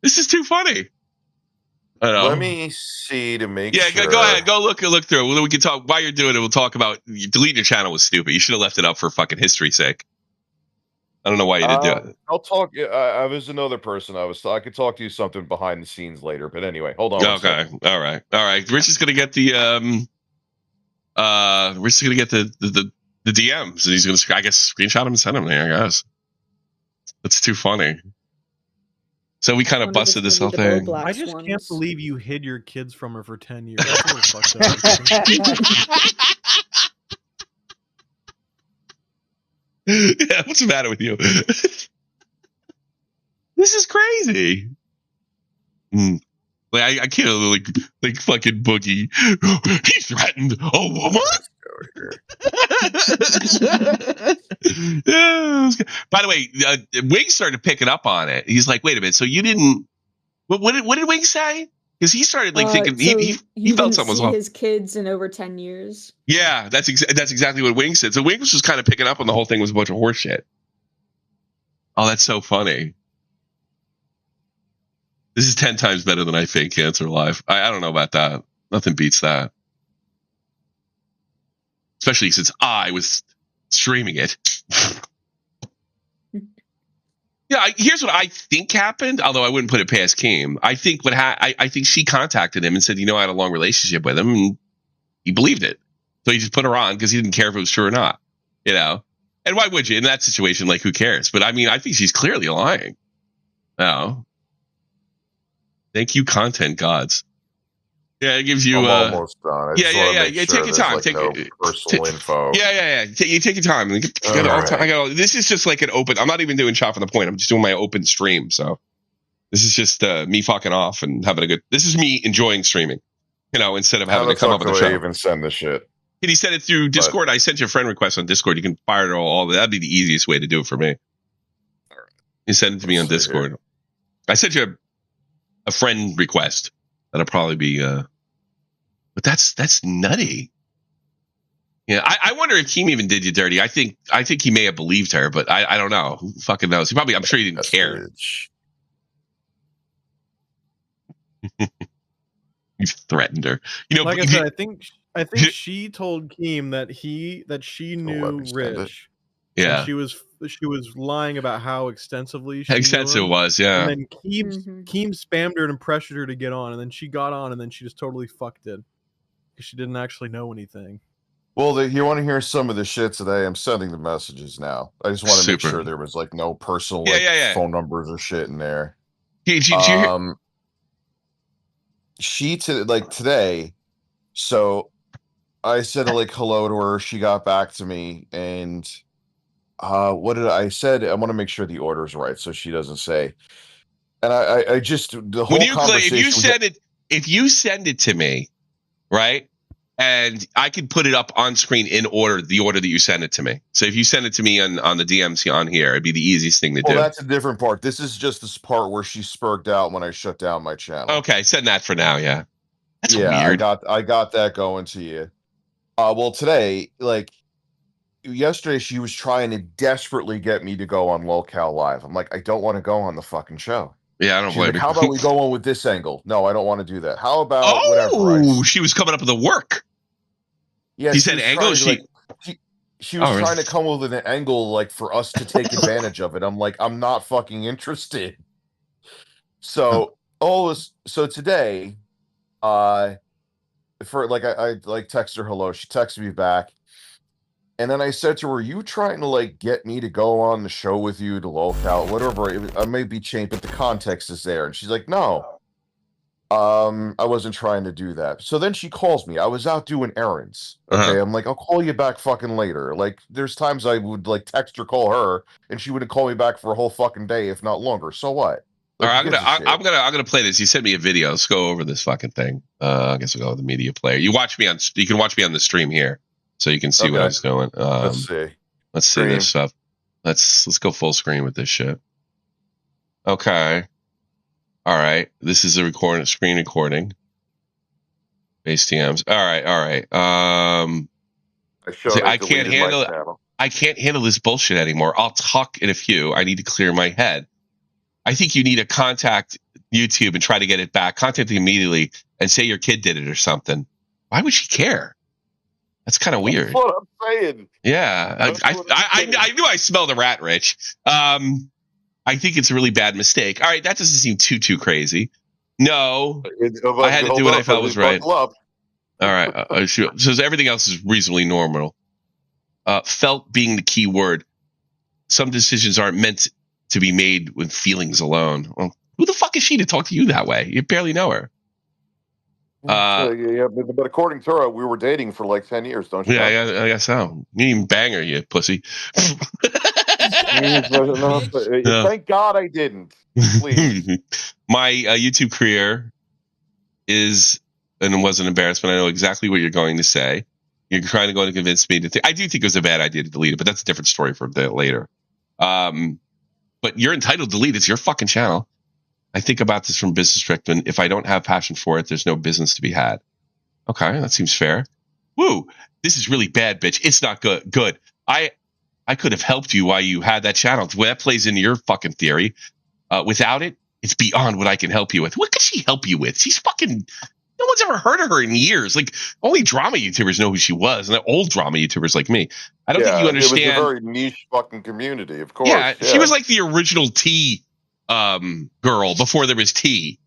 this is too funny. Let me see to make sure. Yeah, go ahead. Go look through. We can talk while you're doing it. We'll talk about deleting your channel was stupid. You should have left it up for fucking history's sake. I don't know why you didn't do it. I'll talk. I was another person. I could talk to you something behind the scenes later. But anyway, hold on. Okay. All right. Rich is gonna get the the DMs, and he's gonna, I guess, screenshot them and send them there. I guess that's too funny. So we kind of busted this whole thing. I just can't believe you hid your kids from her for 10 years. That's really fucked up. Yeah, what's the matter with you? This is crazy. Like I can't like fucking Boogie. He threatened a woman. By the way, Wing started picking up on it. He's like, "Wait a minute. So you didn't? What did Wing say?" Because he started like thinking he felt something was wrong. His kids in over 10 years. Yeah, that's exactly what Wing said. So Wing was just kind of picking up on the whole thing was a bunch of horse shit. Oh, that's so funny. This is 10 times better than I fake cancer live. I don't know about that. Nothing beats that. Especially since I was streaming it. Yeah, here's what I think happened. Although I wouldn't put it past Keem. I think I think she contacted him and said, I had a long relationship with him, and he believed it. So he just put her on because he didn't care if it was true or not. And why would you in that situation? Like, who cares? But I mean, I think she's clearly lying. No. Thank you, content gods. Yeah, it gives you. I'm almost done. I just want to make sure Take your time. there's no personal info. Yeah. You take your time. This is just like an open. I'm not even doing chop on the point. I'm just doing my open stream. So this is just me fucking off and having a good. This is me enjoying streaming. Instead of having to come up with a show. Even send the shit. Did he send it through Discord? I sent you a friend request on Discord. You can fire it all. That'd be the easiest way to do it for me. You send it to me on Discord. Here. I sent you a friend request. That'll probably be. But that's nutty. Yeah, I wonder if Keem even did you dirty. I think he may have believed her, but I don't know. Who fucking knows? I'm sure he didn't care. You threatened her. Like I said, I think she told Keem that she knew Rich. Yeah. And she was lying about how extensively she extensive was, yeah. And then Keem spammed her and pressured her to get on, and then she got on, and then she just totally fucked it because she didn't actually know anything. Well, you want to hear some of the shit today? I'm sending the messages now. I just want to make sure there was like no personal phone numbers or shit in there. She today, so I said like hello to her. She got back to me, and what did I said? I want to make sure the order's right, so she doesn't say. And I just the whole conversation. If you send it to me, right, and I can put it up on screen in order, the order that you send it to me. So if you send it to me on the DMs on here, it'd be the easiest thing to do. Well, that's a different part. This is just this part where she spurred out when I shut down my channel. Okay, send that for now. Yeah, that's weird. I got that going to you. Well, today, yesterday, she was trying to desperately get me to go on lolcow live. I'm like, I don't want to go on the fucking show. Yeah, I don't blame you. How about we go on with this angle? No, I don't want to do that. How about whatever? She was coming up with a work. Yeah, he said angle. She was trying to come up with an angle for us to take advantage of it. I'm like, I'm not fucking interested. So so today, I text her hello. She texted me back. And then I said to her, "Are you trying to get me to go on the show with you to lolcow, whatever? I may be changed, but the context is there." And she's like, "No, I wasn't trying to do that." So then she calls me. I was out doing errands. Okay, I'm like, "I'll call you back fucking later." There's times I would text or call her, and she wouldn't call me back for a whole fucking day, if not longer. So what? All right, I'm gonna play this. You sent me a video. Let's go over this fucking thing. I guess we'll go with the media player. You can watch me on the stream here. So you can see what I was doing. Let's see this stuff. Let's go full screen with this shit. Okay. All right. This is a screen recording. Base TMs. All right. I can't handle this bullshit anymore. I'll talk in a few. I need to clear my head. I think you need to contact YouTube and try to get it back. Contact them immediately and say your kid did it or something. Why would she care? That's kind of weird. That's what I'm saying. Yeah, I knew I smelled a rat, Rich. I think it's a really bad mistake. All right, that doesn't seem too crazy. No, I had to do what I felt was right. All right, so everything else is reasonably normal. Felt being the key word. Some decisions aren't meant to be made with feelings alone. Well, who the fuck is she to talk to you that way? You barely know her. But according to her, we were dating for 10 years, don't you? Yeah, I guess so. You even bang her, you pussy. Thank God I didn't. Please. My YouTube career was an embarrassment. I know exactly what you're going to say. You're trying to go and convince me to think. I do think it was a bad idea to delete it, but that's a different story for a bit later. But you're entitled to delete it. It's your fucking channel. I think about this from business perspective. If I don't have passion for it, there's no business to be had. Okay, that seems fair. Woo, this is really bad, bitch. It's not good. Good. I could have helped you while you had that channel. Well, that plays into your fucking theory. Without it, it's beyond what I can help you with. What could she help you with? She's fucking. No one's ever heard of her in years. Only drama YouTubers know who she was, and old drama YouTubers like me. I don't think you understand. It was a very niche fucking community, of course. Yeah, she was like the original T girl before there was T,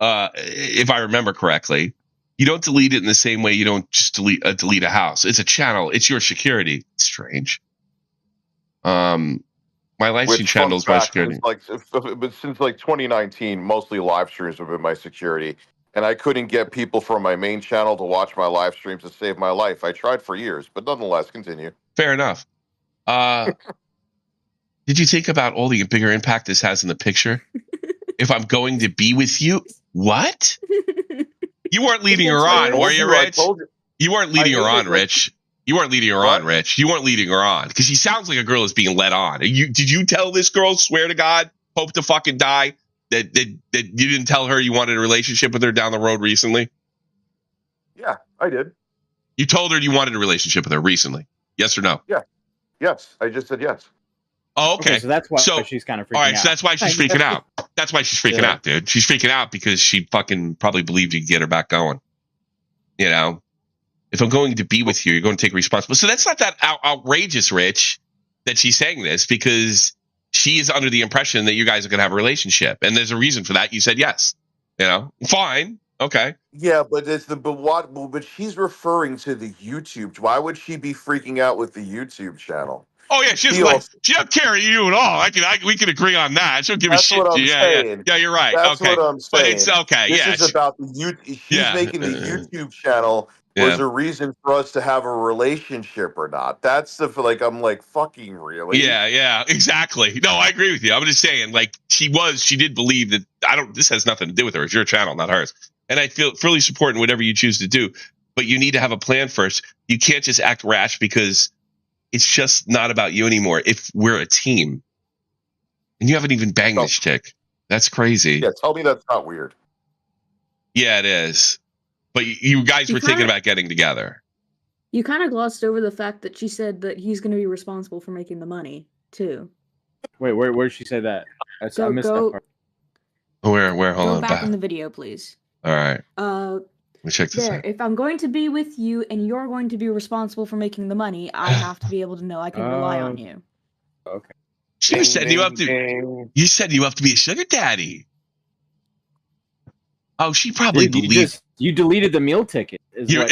if I remember correctly. You don't delete it in the same way you don't just delete a house. It's a channel. It's your security. It's strange. My live stream channel is my security. But since 2019, mostly live streams have been my security. and I couldn't get people from my main channel to watch my live streams to save my life. I tried for years, but nonetheless, continue. Fair enough. Did you think about all the bigger impact this has in the picture? If I'm going to be with you, what? You weren't leading her on, were you, Rich? You weren't leading her on, Rich. You weren't leading her on, Rich. You weren't leading her on because she sounds like a girl is being led on. Did you tell this girl, swear to God, hope to fucking die, that you didn't tell her you wanted a relationship with her down the road recently? Yeah, I did. You told her you wanted a relationship with her recently? Yes or no? Yeah. Yes, I just said yes. Oh, okay. So that's why she's kind of freaking out. All right, so that's why she's freaking out. That's why she's freaking out, dude. She's freaking out because she fucking probably believed you could get her back going. You know? If I'm going to be with you, you're going to take responsibility. So that's not that outrageous, Rich, that she's saying this, because she is under the impression that you guys are going to have a relationship. And there's a reason for that. You said yes. You know? Fine. Okay. Yeah, but but she's referring to the YouTube. Why would she be freaking out with the YouTube channel? Oh yeah, she don't care you at all. We can agree on that. She don't give a shit. What I'm saying. Yeah, you're right. That's what I'm saying. But it's okay. This is about the YouTube. She's making the YouTube channel was a reason for us to have a relationship or not. That's the I'm like, fucking really? Yeah, exactly. No, I agree with you. I'm just saying, like, she did believe that this has nothing to do with her. It's your channel, not hers. And I feel fully supporting whatever you choose to do, but you need to have a plan first. You can't just act rash because it's just not about you anymore. If we're a team and you haven't even banged this chick, that's crazy. Yeah, tell me that's not weird. Yeah, it is. But you guys were thinking about getting together. You kind of glossed over the fact that she said that he's going to be responsible for making the money too. Wait, where did she say that? I missed that part. Where? Hold on. Go back in the video, please. All right. Let me check this out. If I'm going to be with you and you're going to be responsible for making the money, I have to be able to know I can rely on you. Okay. You said you have to. You said you have to be a sugar daddy. Oh, she probably believed. You deleted the meal ticket. Yes.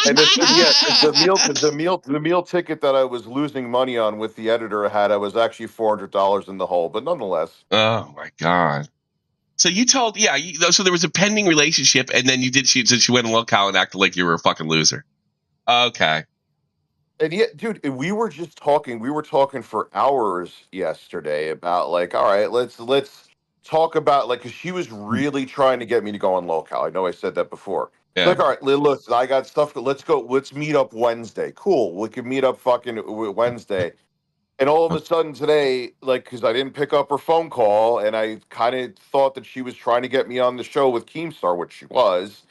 And the meal ticket that I was losing money on with the editor I was actually $400 in the hole, but nonetheless. Oh my God. So you told, so there was a pending relationship, and then she went and lolcow and acted like you were a fucking loser. Okay. And yet, dude, we were just talking. We were talking for hours yesterday about like, all right, let's talk about because she was really trying to get me to go on lolcow. I know I said that before. Yeah. Like, all right, listen, I got stuff. Let's go. Let's meet up Wednesday. Cool. We can meet up fucking Wednesday. And all of a sudden today, because I didn't pick up her phone call, and I kind of thought that she was trying to get me on the show with Keemstar, which she was,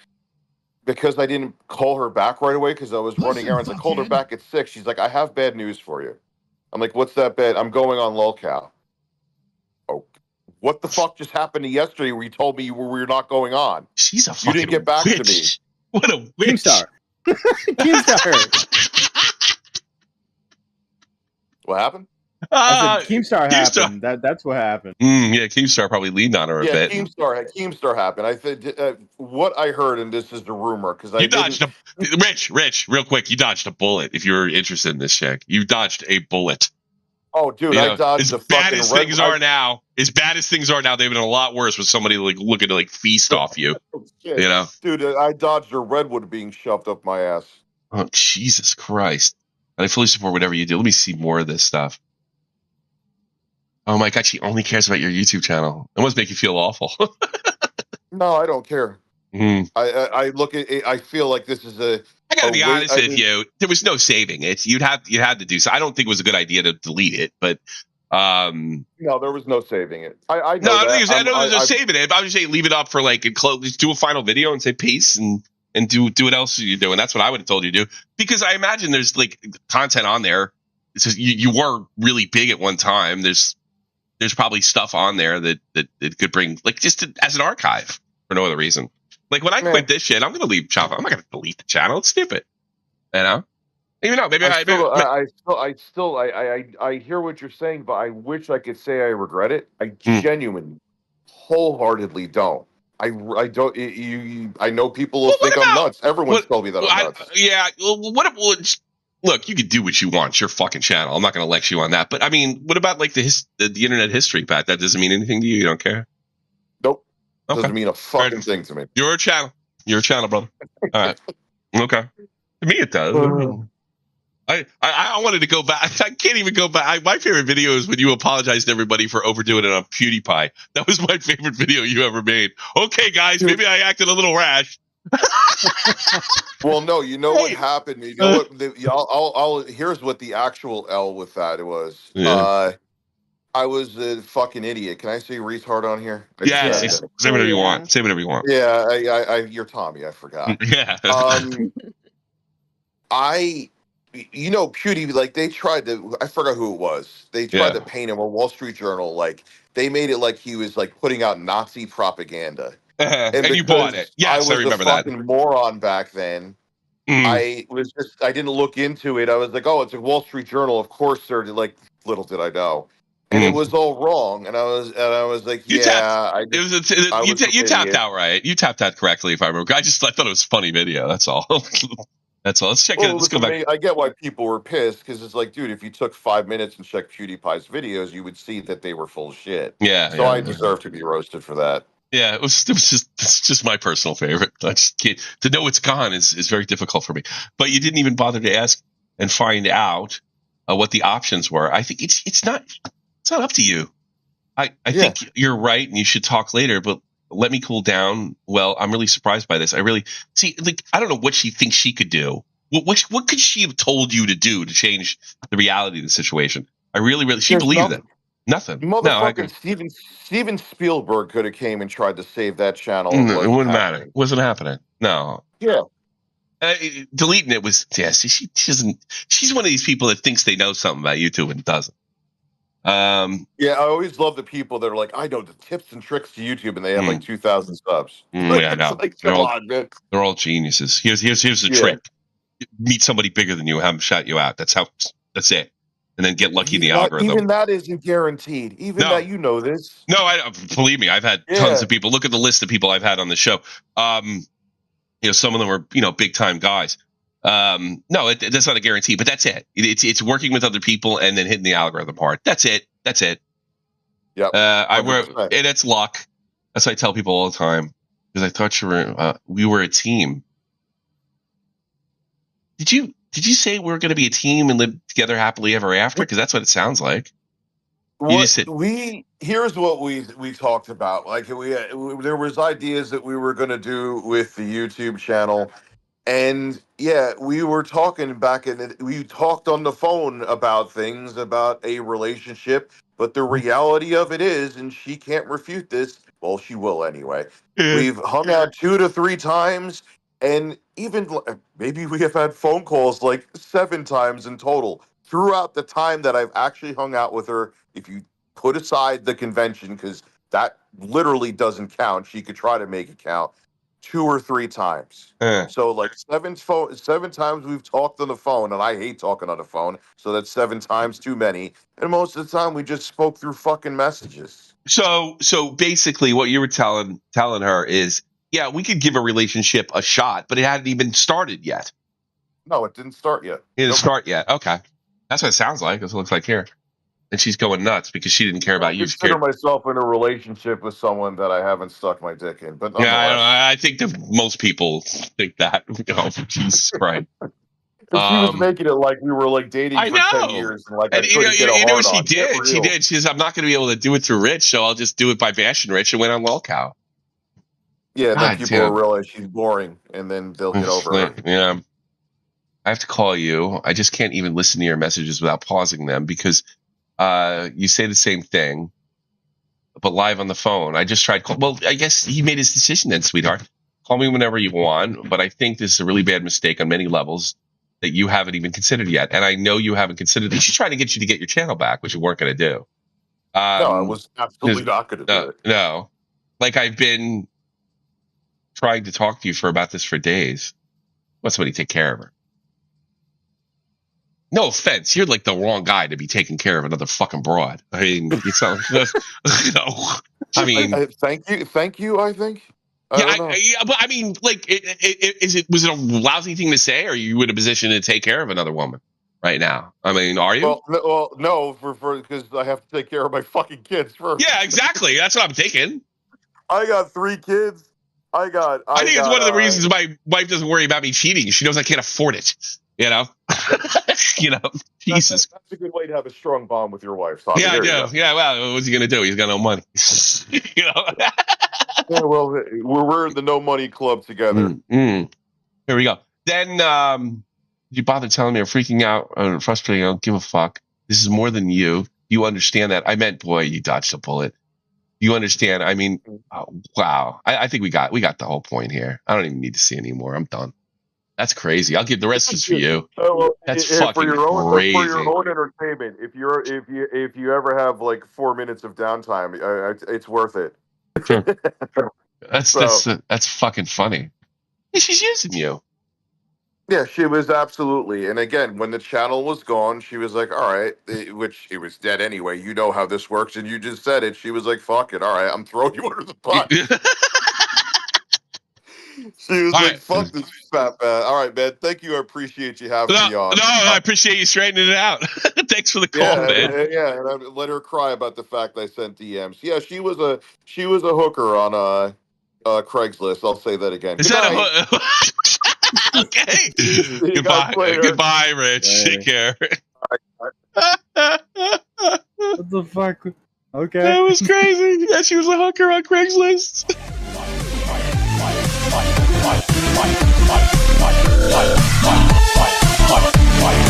because I didn't call her back right away because I was running errands. I called her back at 6. She's like, I have bad news for you. I'm like, what's that bad? I'm going on lolcow. Oh, what the fuck just happened to yesterday where you told me you were not going on? She's a fucking You didn't get back witch. to me. What a witch. Keemstar. Keemstar. What happened? I said Keemstar happened. That's what happened. Yeah, Keemstar probably leaned on her a bit. Keemstar happened. I think what I heard, and this is the rumor, because I dodged Rich, real quick. You dodged a bullet. If you're interested in this chick, you dodged a bullet. Oh, dude, I dodged as bad as things are now. As bad as things are now, they've been a lot worse with somebody looking to feast off you. You know, dude, I dodged a redwood being shoved up my ass. Oh, Jesus Christ! I fully support whatever you do. Let me see more of this stuff. Oh my God, she only cares about your YouTube channel. It must make you feel awful. No, I don't care. Mm. I look at it. I feel like this is I gotta be honest with you. There was no saving it. You had to do so. I don't think it was a good idea to delete it, but no, there was no saving it. I know no, that. I know there's no saving it. I would say leave it up for and close. Do a final video and say peace and do what else you do. And that's what I would have told you to do, because I imagine there's content on there. It's just, you were really big at one time. There's probably stuff on there that it could bring just as an archive for no other reason. When I quit this shit, I'm gonna leave Chopper. I'm not gonna delete the channel. It's stupid, you know. Even though maybe I hear what you're saying, but I wish I could say I regret it. I genuinely, wholeheartedly don't. I don't. I know people will think I'm nuts. Everyone's told me that I'm nuts. Yeah. Look, you can do what you want. It's your fucking channel. I'm not gonna lecture you on that. But I mean, what about the internet history, Pat? That doesn't mean anything to you. You don't care. Nope. Doesn't mean a fucking thing to me. Your channel, brother. All right. Okay. To me, it does. I wanted to go back. I can't even go back. My favorite video is when you apologized to everybody for overdoing it on PewDiePie. That was my favorite video you ever made. Okay, guys, maybe I acted a little rash. Well, no, you know what happened. You know what? Here's what the actual L with that was. Yeah. I was a fucking idiot. Can I say retard on here? Yes. Say whatever you want. Say whatever you want. Yeah, you're Tommy. I forgot. Yeah. You know, PewDiePie, like they tried to. I forgot who it was. They tried to paint him a Wall Street Journal. Like they made it like he was like putting out Nazi propaganda. And you bought it. Yes, I remember that. I was a fucking moron back then. I didn't look into it. I was like, oh, it's a Wall Street Journal. Of course, sir. Like, little did I know. And it was all wrong. And I was like, you tapped out right. You tapped out correctly, if I remember. I thought it was a funny video. That's all. That's all. Let's check it. Let's go back. I get why people were pissed because it's like, dude, if you took 5 minutes and checked PewDiePie's videos, you would see that they were full of shit. Yeah. So I deserve to be roasted for that. Yeah, it's just my personal favorite. I just can't, to know it's gone is very difficult for me. But you didn't even bother to ask and find out what the options were. I think it's not up to you. I think you're right, and you should talk later. But let me cool down. Well, I'm really surprised by this. I really see. Like, I don't know what she thinks she could do. What could she have told you to do to change the reality of the situation? I really she believed it. Nothing. Motherfucking Steven Spielberg could have came and tried to save that channel. No, it wouldn't matter. It wasn't happening. No. Yeah. Deleting it was. Yeah. See, she doesn't. She's one of these people that thinks they know something about YouTube and doesn't. Yeah, I always love the people that are like, I know the tips and tricks to YouTube, and they have like 2,000 subs. Yeah, no. Like, come on, man. They're all geniuses. Here's the trick: meet somebody bigger than you, have them shout you out. That's it. And then get lucky in the algorithm. Even that isn't guaranteed. That, you know this. No, believe me, I've had tons of people. Look at the list of people I've had on the show. Some of them are, big time guys. No, that's not a guarantee, but that's it. It's working with other people and then hitting the algorithm hard. That's it. Yeah. And it's luck. That's what I tell people all the time. Because I thought we were a team. Did you say we're going to be a team and live together happily ever after? Because that's what it sounds like. Here's what we talked about. Like there was ideas that we were going to do with the YouTube channel, and we were talking we talked on the phone about things, about a relationship. But the reality of it is, and she can't refute this. Well, she will anyway. We've hung out 2 to 3 times. And even maybe we have had phone calls like 7 times in total throughout the time that I've actually hung out with her. If you put aside the convention, because that literally doesn't count. She could try to make it count 2 or 3 times. So like 7 times we've talked on the phone, and I hate talking on the phone. So that's 7 times too many. And most of the time we just spoke through fucking messages. So basically what you were telling her is, yeah, we could give a relationship a shot, but it hadn't even started yet. No, it didn't start yet. It didn't start yet. Okay. That's what it sounds like. That's what it looks like here. And she's going nuts because she didn't care about you. I consider myself in a relationship with someone that I haven't stuck my dick in. But I think that most people think that. Jesus Christ. She was making it like we were like dating for 10 years. And like, she did. She did. She says, I'm not going to be able to do it through Rich, so I'll just do it by bashing Rich, and went on lolcow. Yeah, then people will realize she's boring, and then they'll get over her. Yeah. I have to call you. I just can't even listen to your messages without pausing them because you say the same thing, but live on the phone. I just tried. Well, I guess he made his decision then, sweetheart. Call me whenever you want, but I think this is a really bad mistake on many levels that you haven't even considered yet. And I know you haven't considered it. She's trying to get you to get your channel back, which you weren't going to do. No, I was absolutely not going to do it. No. Like I've been trying to talk to you about this for days. Want somebody to take care of her. No offense, you're like the wrong guy to be taking care of another fucking broad. I mean, you sound, I mean, thank you. I think. But I mean, like, was it a lousy thing to say? Or are you in a position to take care of another woman right now? I mean, are you? Well, no, because I have to take care of my fucking kids first. Yeah, exactly. That's what I'm thinking. I got 3 kids. I think it's one of the reasons my wife doesn't worry about me cheating. She knows I can't afford it. You know, Jesus. That's a good way to have a strong bond with your wife. Tommy. Yeah, I There you do. go. Yeah, well, what's he gonna do? He's got no money. You know. Yeah, well, we're in the no money club together. Here we go. Then you bother telling me I'm freaking out or frustrating? I don't give a fuck. This is more than you. You understand that? I meant, boy, you dodged a bullet. You understand? I mean, wow. I think we got the whole point here. I don't even need to see anymore. I'm done. That's crazy. I'll give the rest is for you. That's fucking for your own, crazy. For your own entertainment, if you ever have like 4 minutes of downtime, it's worth it. Sure. That's fucking funny. She's using you. Yeah, she was absolutely. And again, when the channel was gone, she was like, all right, which it was dead anyway. You know how this works. And you just said it. She was like, fuck it. All right, I'm throwing you under the bus. She was like, fuck this fat man. All right, man. Thank you. I appreciate you having me on. No, I appreciate you straightening it out. Thanks for the call, man. Yeah, and I let her cry about the fact I sent DMs. Yeah, she was a hooker on Craigslist. I'll say that again. Is that a hook? Okay. Goodbye, Rich. Take care. What the fuck? Okay. That was crazy. Yeah, she was a hooker on Craigslist. Fight.